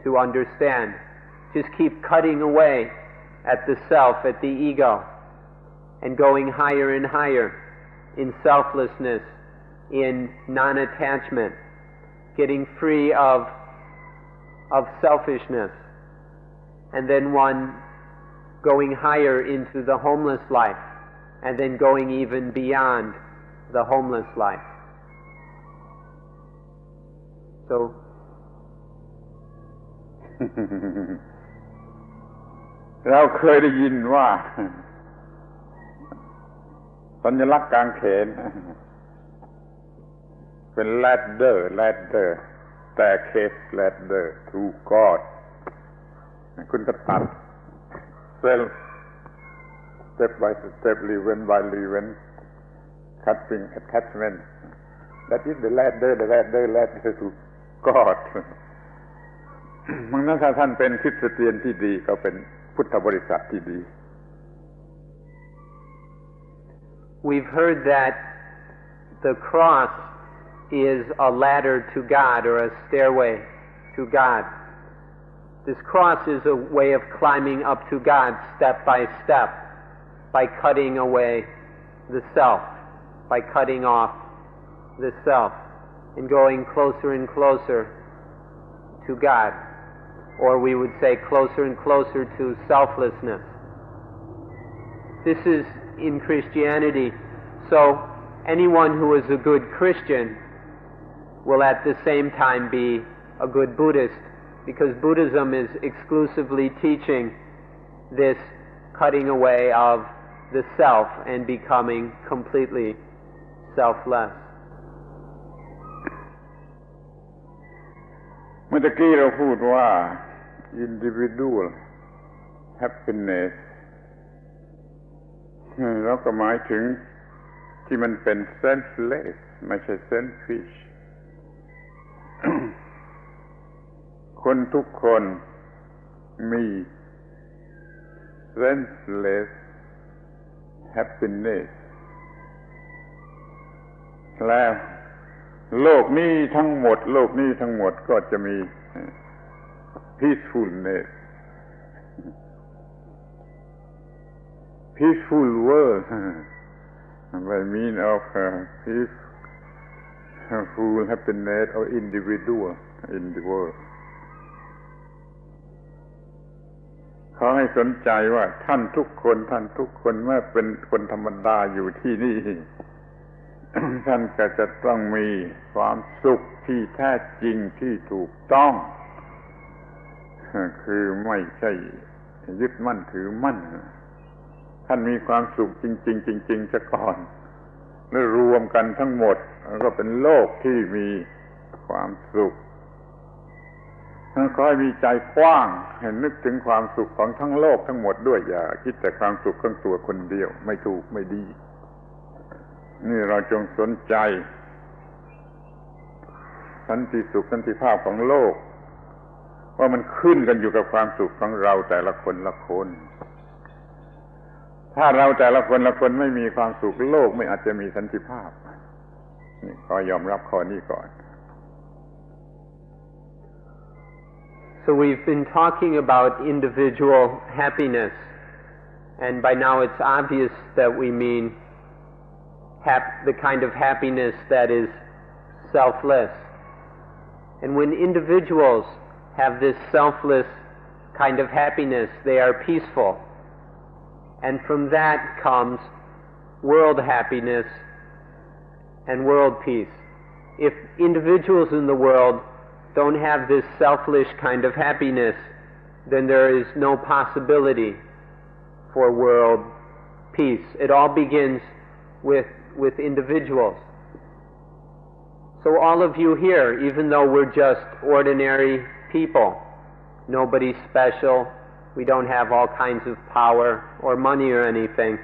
S2: to understand. Just keep cutting away at the self, at the ego, and going higher and higher in selflessness, in non-attachment, getting free of selfishness, and then one going higher into the homeless life, and then going even beyond the homeless life. So,
S1: เราเคยได้ยินว่าสัญลักษณ์กางเขนเป็น ladder staircase ladder to God คุณก็ตัด self step by step level by level cutting attachment that is the ladder to God ถ้าท่านเป็นคริสเตียนที่ดีก็เป็นพุทธบริษัทที่ดี
S2: We've heard that the cross is a ladder to God, or a stairway to God. This cross is a way of climbing up to God step by step, by cutting away the self, by cutting off the self, and going closer and closer to God. Or we would say closer and closer to selflessness. This is in Christianity. So anyone who is a good Christian will at the same time be a good Buddhist, because Buddhism is exclusively teaching this cutting away of the self and becoming completely selfless.
S1: เมื่อกี้เราพูดว่า individual happiness เราก็หมายถึงที่มันเป็น selfless ไม่ใช่ selfish คนทุกคนมี selfless happiness แล้วโลกนี้ทั้งหมดก็จะมี peacefulness peaceful world by means of peace full happiness of individual in the world ขอให้สนใจว่าท่านทุกคนเมื่อเป็นคนธรรมดาอยู่ที่นี่ ท่านก็จะต้องมีความสุขที่แท้จริงที่ถูกต้องคือไม่ใช่ยึดมั่นถือมั่นท่านมีความสุขจริงๆซะก่อนแล้วรวมกันทั้งหมดก็เป็นโลกที่มีความสุขขอให้มีใจกว้างให้นึกถึงความสุขของทั้งโลกทั้งหมดด้วยอย่าคิดแต่ความสุขของตัวคนเดียวไม่ถูกไม่ดีนี่เราจงสนใจสันติสุขสันติภาพของโลกว่ามันขึ้นกันอยู่กับความสุขของเราแต่ละคนละคนถ้าเราแต่ละคนละคนไม่มีความสุขโลกไม่อาจจะมีสันติภาพนี่ขอยอมรับข้อนี้ก่อน
S2: So we've been talking about individual happiness, and by now it's obvious that we mean the kind of happiness that is selfless. And when individuals have this selfless kind of happiness, they are peaceful. And from that comes world happiness and world peace. If individuals in the world don't have this selfish kind of happiness, then there is no possibility for world peace. It all begins with individuals. So all of you here, even though we're just ordinary people, nobody special, we don't have all kinds of power or money or anything,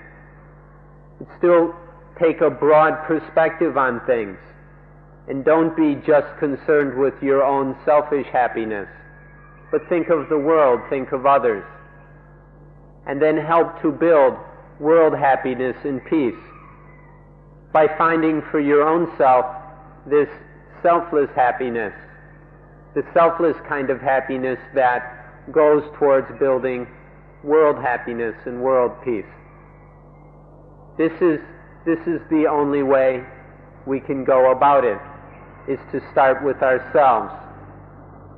S2: but still take a broad perspective on things. And don't be just concerned with your own selfish happiness, but think of the world, think of others. And then help to build world happiness and peace by finding for your own self this selfless happiness, the selfless kind of happiness that goes towards building world happiness and world peace. This is the only way we can go about it, is to start with ourselves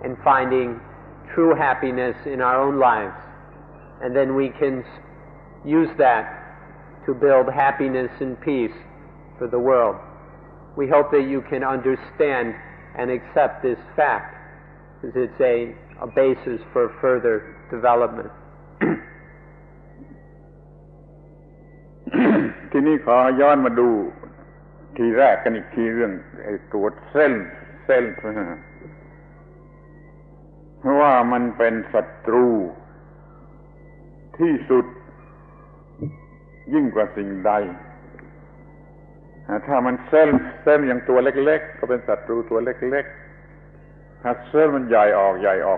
S2: and finding true happiness in our own lives. And then we can use that to build happiness and peace for the world. We hope that you can understand and accept this fact, because it's a basis for further development.
S1: ทีนี้ขอย้อนมาดูทีแรกกันอีกทีเรื่องไอ้ตัวเส้นเพราะว่ามันเป็นศัตรูที่สุดยิ่งกว่าสิ่งใดถ้ามันเส้นอย่างตัวเล็กๆก็เป็นศัตรูตัวเล็กๆถ้าเส้นมันใหญ่ออก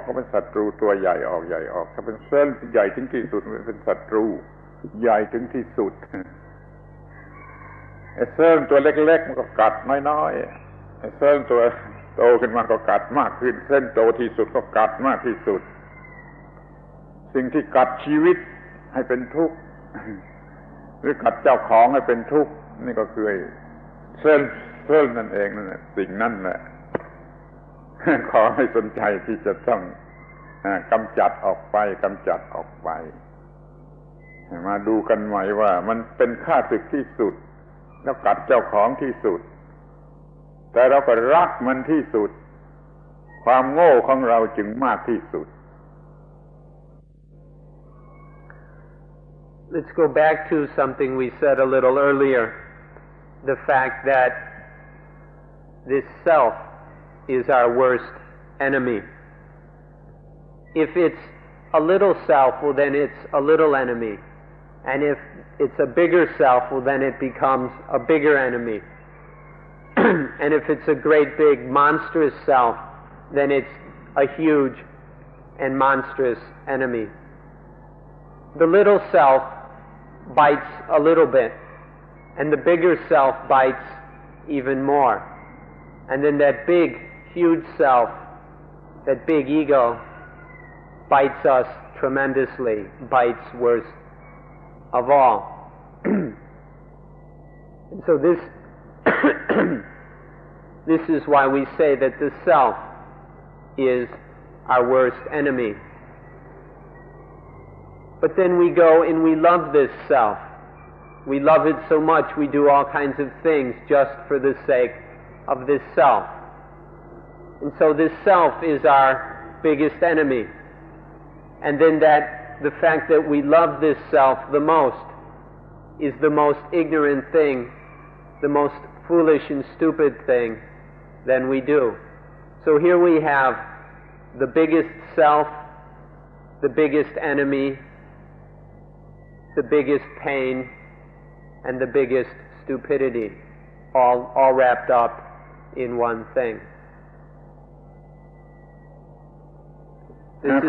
S1: ก็เป็นศัตรูตัวใหญ่ออกถ้าเป็นเส้นใหญ่ถึงที่สุดมันเป็นศัตรูใหญ่ถึงที่สุดไอ้เส้นตัวเล็กๆมันก็กัดน้อยๆไอ้เส้นตัวโตขึ้นมาก็กัดมากขึ้นเส้นโตที่สุดก็กัดมากที่สุดสิ่งที่กัดชีวิตให้เป็นทุกข์หรือกัดเจ้าของให้เป็นทุกข์นี่ก็คือเส้นนั่นเองนั่นแหละสิ่งนั่นแหละขอให้สนใจที่จะต้องกำจัดออกไปมาดูกันใหม่ว่ามันเป็นข้าศึกที่สุดแล้วกัดเจ้าของที่สุดแต่เราก็รักมันที่สุดความโง่ของเราจึงมากที่สุด
S2: Let's go back to something we said a little earlier, the fact that this self is our worst enemy. If it's a little self, well then it's a little enemy. And if it's a bigger self, well then it becomes a bigger enemy. And if it's a great big monstrous self, then it's a huge and monstrous enemy. The little self bites a little bit, and the bigger self bites even more. And then that big, huge self, that big ego, bites us tremendously, bites worst of all. And so This is why we say that the self is our worst enemy. But then we go and we love this self. We love it so much we do all kinds of things just for the sake of this self. And so this self is our biggest enemy. And then the fact that we love this self the most is the most ignorant thing, the most foolish and stupid thing that we do. So here we have the biggest self, the biggest enemy, the biggest pain, and the biggest stupidity, all wrapped up in one thing.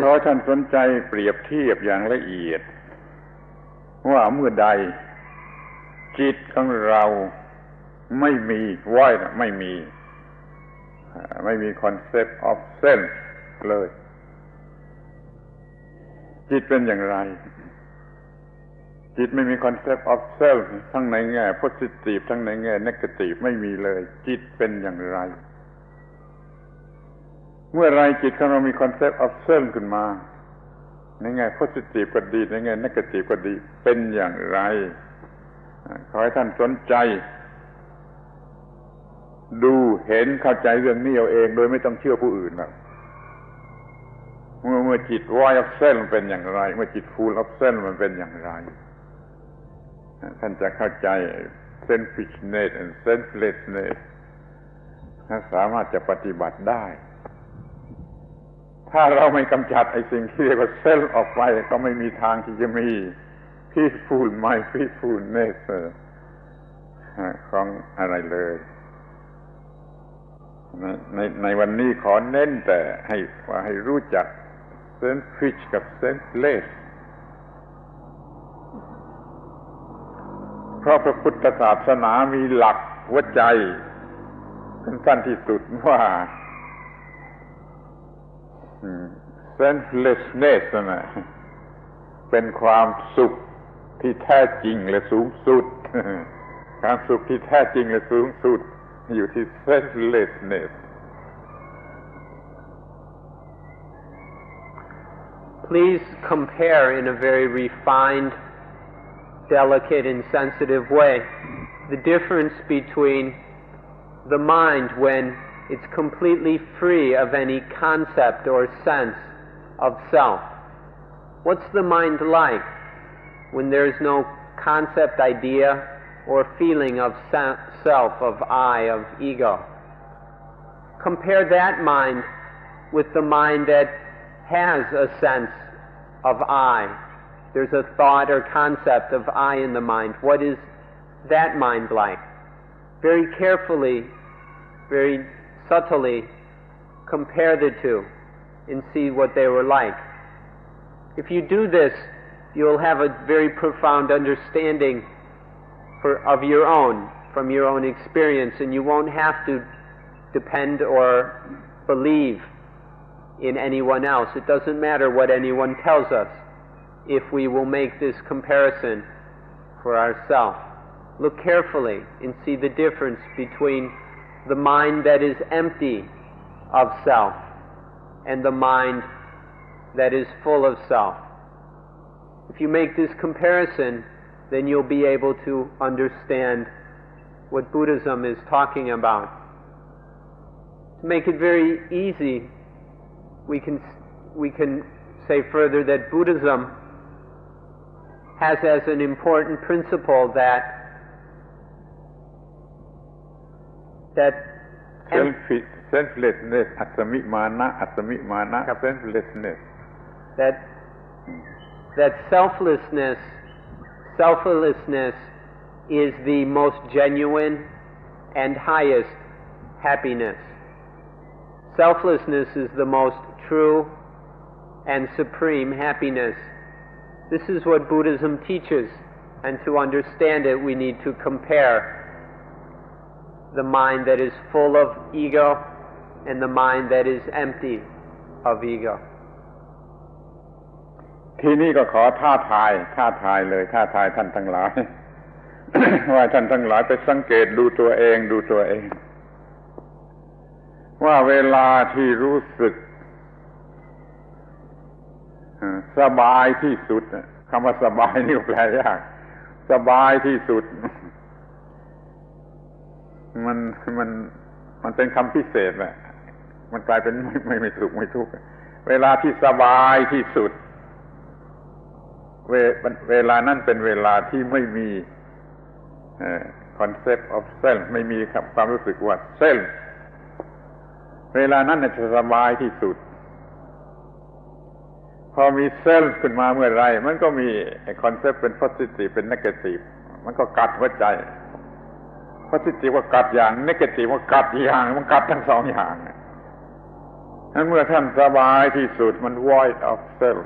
S1: ขอท่านสนใจเปรียบเทียบอย่างละเอียดว่าเมื่อใดจิตของเราไม่มีคอนเซปต์ of self เลยจิตเป็นอย่างไรจิตไม่มีคอนเซปต์ of self ทั้งในแง่ positive ทั้งในแง่ negative ไม่มีเลยจิตเป็นอย่างไรเมื่อไรจิตของเรามีคอนเซปต์ of self ขึ้นมาในแง่ positive ก็ดีในแง่ negative ก็ดีเป็นอย่างไรขอให้ท่านสนใจดูเห็นเข้าใจเรื่องนี้เอาเองโดยไม่ต้องเชื่อผู้อื่นหรอกเมื่อจิต void of self มันเป็นอย่างไรเมื่อจิต full of self มันเป็นอย่างไรท่านจะเข้าใจ selfishness and selflessness ถ้าสามารถจะปฏิบัติได้ถ้าเราไม่กำจัดไอ้สิ่งที่เรียกว่า self ออกไปก็ไม่มีทางที่จะมี peaceful mind peacefulness ของอะไรเลยในวันนี้ขอเน้นแต่ให้รู้จัก selfish กับ selfless เพราะพระพุทธศาสนามีหลักหัวใจสั้นที่สุดว่า selflessness นั่นแหละเป็นความสุขที่แท้จริงและสูงสุดความสุขที่แท้จริงและสูงสุดอยู่ที่ selflessness.
S2: Please compare in a very refined, delicate and sensitive way the difference between the mind when it's completely free of any concept or sense of self. What's the mind like when there's no concept, idea, or feeling of self, of I, of ego? Compare that mind with the mind that has a sense of I. There's a thought or concept of I in the mind. What is that mind like? Very carefully, very subtly compare the two and see what they were like. If you do this, you'll have a very profound understanding of your own, from your own experience, and you won't have to depend or believe in anyone else. It doesn't matter what anyone tells us if we will make this comparison for ourselves. Look carefully and see the difference between the mind that is empty of self and the mind that is full of self. If you make this comparison, then you'll be able to understand what Buddhism is talking about. To make it very easy, we can say further that Buddhism has as an important principle that
S1: selflessness, assamimana, selflessness.
S2: That selflessness is the most genuine and highest happiness. Selflessness is the most true and supreme happiness. This is what Buddhism teaches, and to understand it we need to compare the mind that is full of ego and the mind that is empty of ego.
S1: ทีนี้ก็ขอท้าทายท่านทั้งหลาย ว่าท่านทั้งหลายไปสังเกตดูตัวเอง ว่าเวลาที่รู้สึกสบายที่สุดคำว่าสบายนี่แปลยากสบายที่สุดมันเป็นคำพิเศษแหละมันกลายเป็นไม่ถูกไม่ทุกข์เวลาที่สบายที่สุดเวลานั้นเป็นเวลาที่ไม่มีconcept of self ไม่มีความรู้สึกว่า self เวลานั้นจะสบายที่สุดพอมี self ขึ้นมาเมื่อไรมันก็มีconcept เป็น positive เป็น negative มันก็กัดหัวใจ positive ว่ากัดอย่าง negative ว่ากัดอย่างมันกัดทั้งสองอย่างนั้นเมื่อท่านสบายที่สุดมัน void of self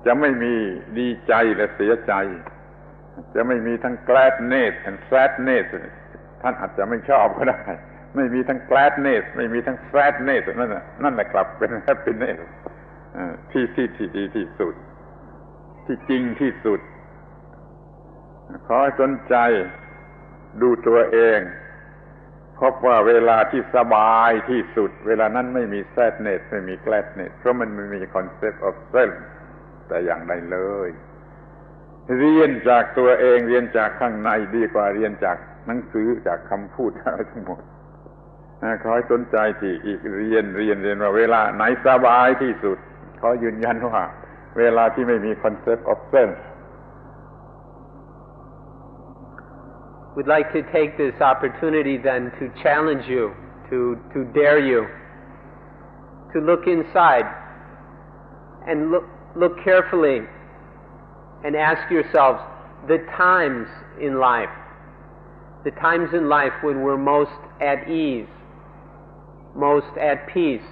S1: จะไม่มีดีใจและเสียใจจะไม่มีทั้ง gladness and sadness ท่านอาจจะไม่ชอบก็ได้ไม่มีทั้ง gladness ไม่มีทั้ง sadness นั่นแหละครับเป็น happiness ที่ดีที่สุดที่จริงที่สุดขอให้สนใจดูตัวเองพบว่าเวลาที่สบายที่สุดเวลานั้นไม่มี sadness ไม่มี gladness เพราะมันไม่มี concept of self แต่อย่างใดเลยเรียนจากตัวเองเรียนจากข้างในดีกว่าเรียนจากหนังสือจากคำพูดอะไรทั้งหมดขอให้สนใจที่อีกเรียนว่าเวลาไหนสบายที่สุดขอยืนยันว่าเวลาที่ไม่มี concept of sense.
S2: We'd like to take this opportunity then to challenge you, to dare you, to look inside and look carefully and ask yourselves the times in life when we're most at ease, most at peace,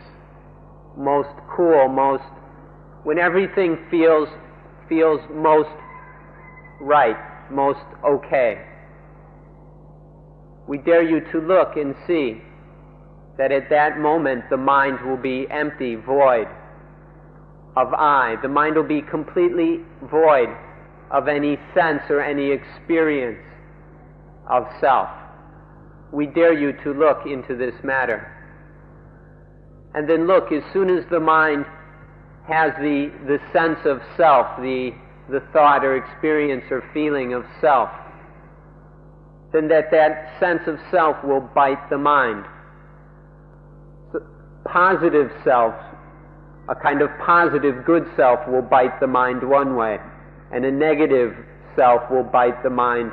S2: most cool, when everything feels most right, most okay. We dare you to look and see that at that moment the mind will be empty, void of I. The mind will be completely void of any sense or any experience of self. We dare you to look into this matter. And then look, as soon as the mind has the sense of self, the thought or experience or feeling of self, then that sense of self will bite the mind. So positive self, a kind of positive good self will bite the mind one way, and a negative self will bite the mind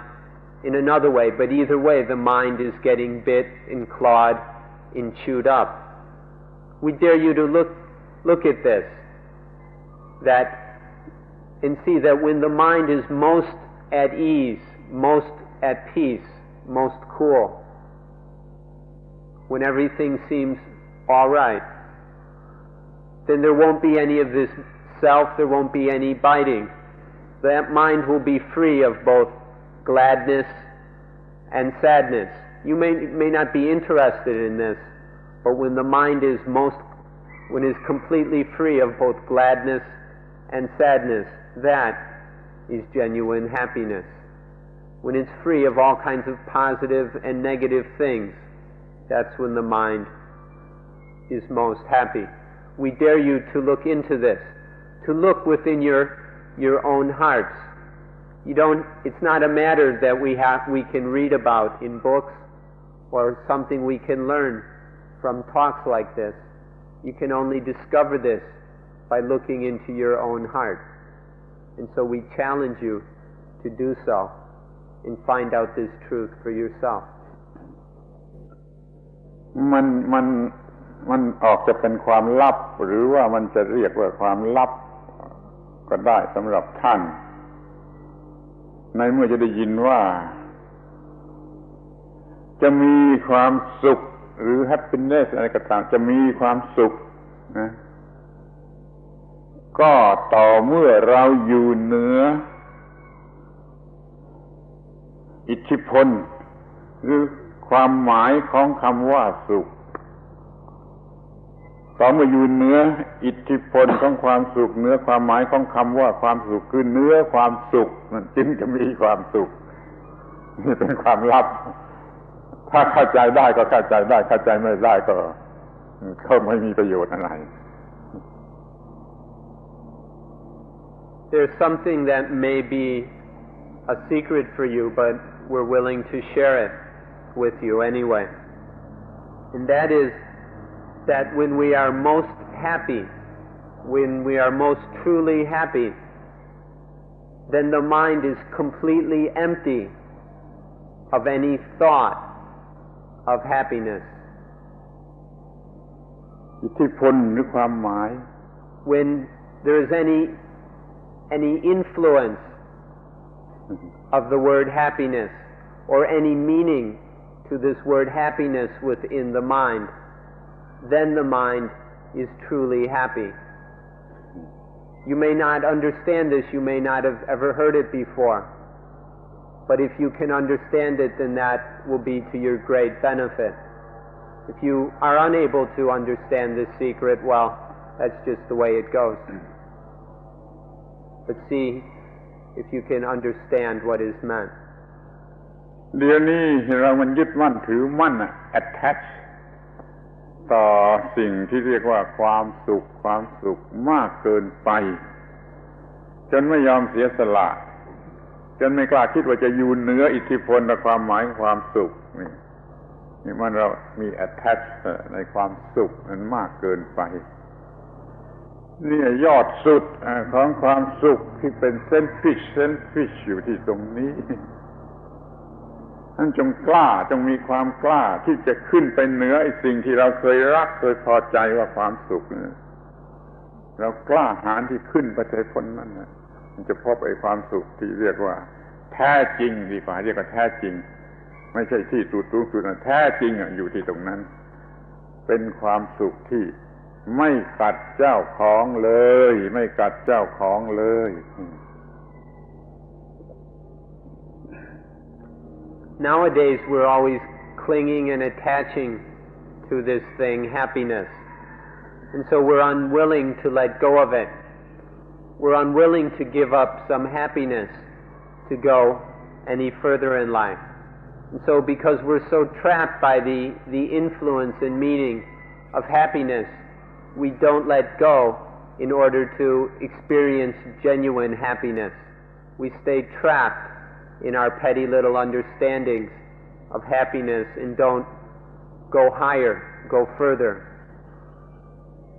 S2: in another way, but either way the mind is getting bit and clawed and chewed up. We dare you to look at this, and see that when the mind is most at ease, most at peace, most cool, when everything seems all right, then there won't be any of this self, there won't be any biting. That mind will be free of both gladness and sadness. You may not be interested in this, but when the mind is completely free of both gladness and sadness, that is genuine happiness. When it's free of all kinds of positive and negative things, that's when the mind is most happy. We dare you to look into this, to look within your own hearts. It's not a matter that we can read about in books or something we can learn from talks like this. You can only discover this by looking into your own heart. And so we challenge you to do so and find out this truth for yourself.
S1: มันออกจะเป็นความลับหรือว่ามันจะเรียกว่าความลับก็ได้สำหรับท่านในเมื่อจะได้ยินว่าจะมีความสุขหรือ happiness อะไรก็ตามจะมีความสุขนะก็ต่อเมื่อเราอยู่เหนืออิทธิพลหรือความหมายของคำว่าสุขต่อเมื่ออยู่เหนืออิทธิพลของความสุขเหนือความหมายของคำว่าความสุขคือเหนือความสุขมันจึงจะมีความสุขนี่เป็นความลับ ถ้าเข้าใจได้ก็เข้าใจได้เข้าใจไม่ได้ก็ไม่มีประโยชน์อะไร
S2: There's something that may be a secret for you, but we're willing to share it with you anyway. And that is that when we are most happy, when we are most truly happy, then the mind is completely empty of any thought of happiness.
S1: อิทธิพลหรือความหมาย
S2: When there is any influence of the word happiness or any meaning to this word happiness within the mind, then the mind is truly happy. You may not understand this, you may not have ever heard it before, but if you can understand it, then that will be to your great benefit. If you are unable to understand this secret, well, that's just the way it goes. But see if you can understand what is meant.
S1: เดี๋ยวนี้เรามันยึดมั่นถือมั่นattach ต่อสิ่งที่เรียกว่าความสุขมากเกินไปจนไม่ยอมเสียสละจนไม่กล้าคิดว่าจะอยู่เหนืออิทธิพลและความหมายของความสุขนี่มันเรามี attach ในความสุขนั้นมากเกินไปนี่ยอดสุดของความสุขที่เป็นselfishอยู่ที่ตรงนี้ท่านจงกล้าจงมีความกล้าที่จะขึ้นไปเหนือไอ้สิ่งที่เราเคยรักเคยพอใจว่าความสุขเรากล้าหาญที่ขึ้นไปในพ้นนั้นมันจะพบไอ้ความสุขที่เรียกว่าแท้จริงดีกว่าเรียกว่าแท้จริงไม่ใช่ที่สุดสูงสุดแท้จริงอยู่ที่ตรงนั้นเป็นความสุขที่ไม่กัดเจ้าของเลยไม่กัดเจ้าของเลย
S2: Nowadays we're always clinging and attaching to this thing, happiness. And so we're unwilling to let go of it. We're unwilling to give up some happiness to go any further in life. And so because we're so trapped by the influence and meaning of happiness, we don't let go in order to experience genuine happiness. We stay trapped in our petty little understandings of happiness and don't go higher, go further.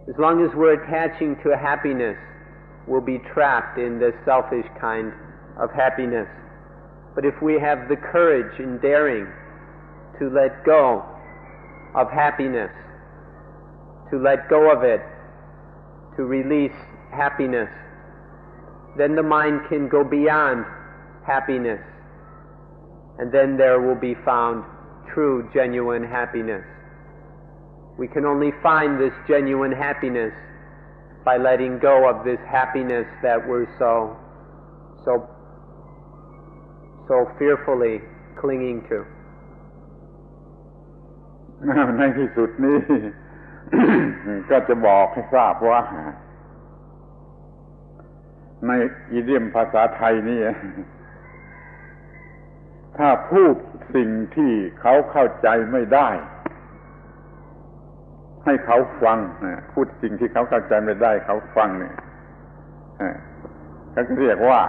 S2: As long as we're attaching to happiness, we'll be trapped in this selfish kind of happiness. But if we have the courage and daring to let go of happiness, to let go of it, to release happiness, then the mind can go beyond happiness, and then there will be found true, genuine happiness. We can only find this genuine happiness by letting go of this happiness that we're so fearfully clinging to.
S1: ในที่สุดนี้ ก็จะบอกให้ทราบว่าในอีเดียมภาษาไทยนี่ถ้าพูดสิ่งที่เขาเข้าใจไม่ได้ให้เขาฟังพูดสิ่งที่เขาเข้าใจไม่ได้เขาฟังเนี่ยเขาเรียกว่า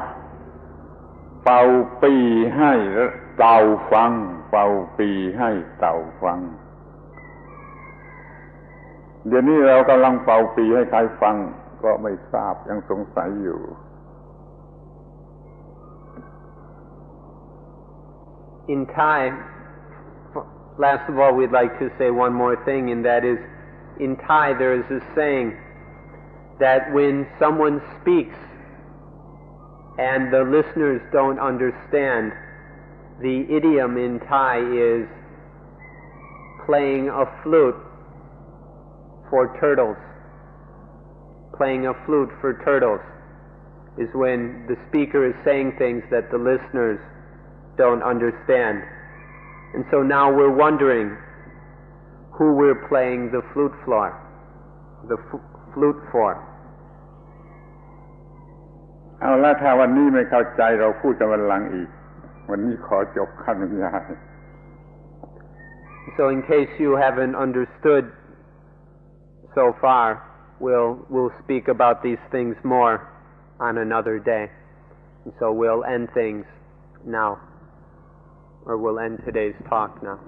S1: เป่าปีให้เต่าฟังเป่าปีให้เต่าฟังเดี๋ยวนี้เรากำลังเป่าปีให้ใครฟังก็ไม่ทราบยังสงสัยอยู่
S2: In Thai, last of all, we'd like to say one more thing, and that is, in Thai there is a saying that when someone speaks and the listeners don't understand, the idiom in Thai is playing a flute for turtles. Playing a flute for turtles is when the speaker is saying things that the listeners don't understand. And so now we're wondering who we're playing the flute for.
S1: เอาละถ้าวันนี้ไม่เข้าใจเราพูดกันวันหลังอีกวันนี้ขอจบคำบรรยาย
S2: So in case you haven't understood so far, we'll speak about these things more on another day. And so we'll end things now, or we'll end today's talk now.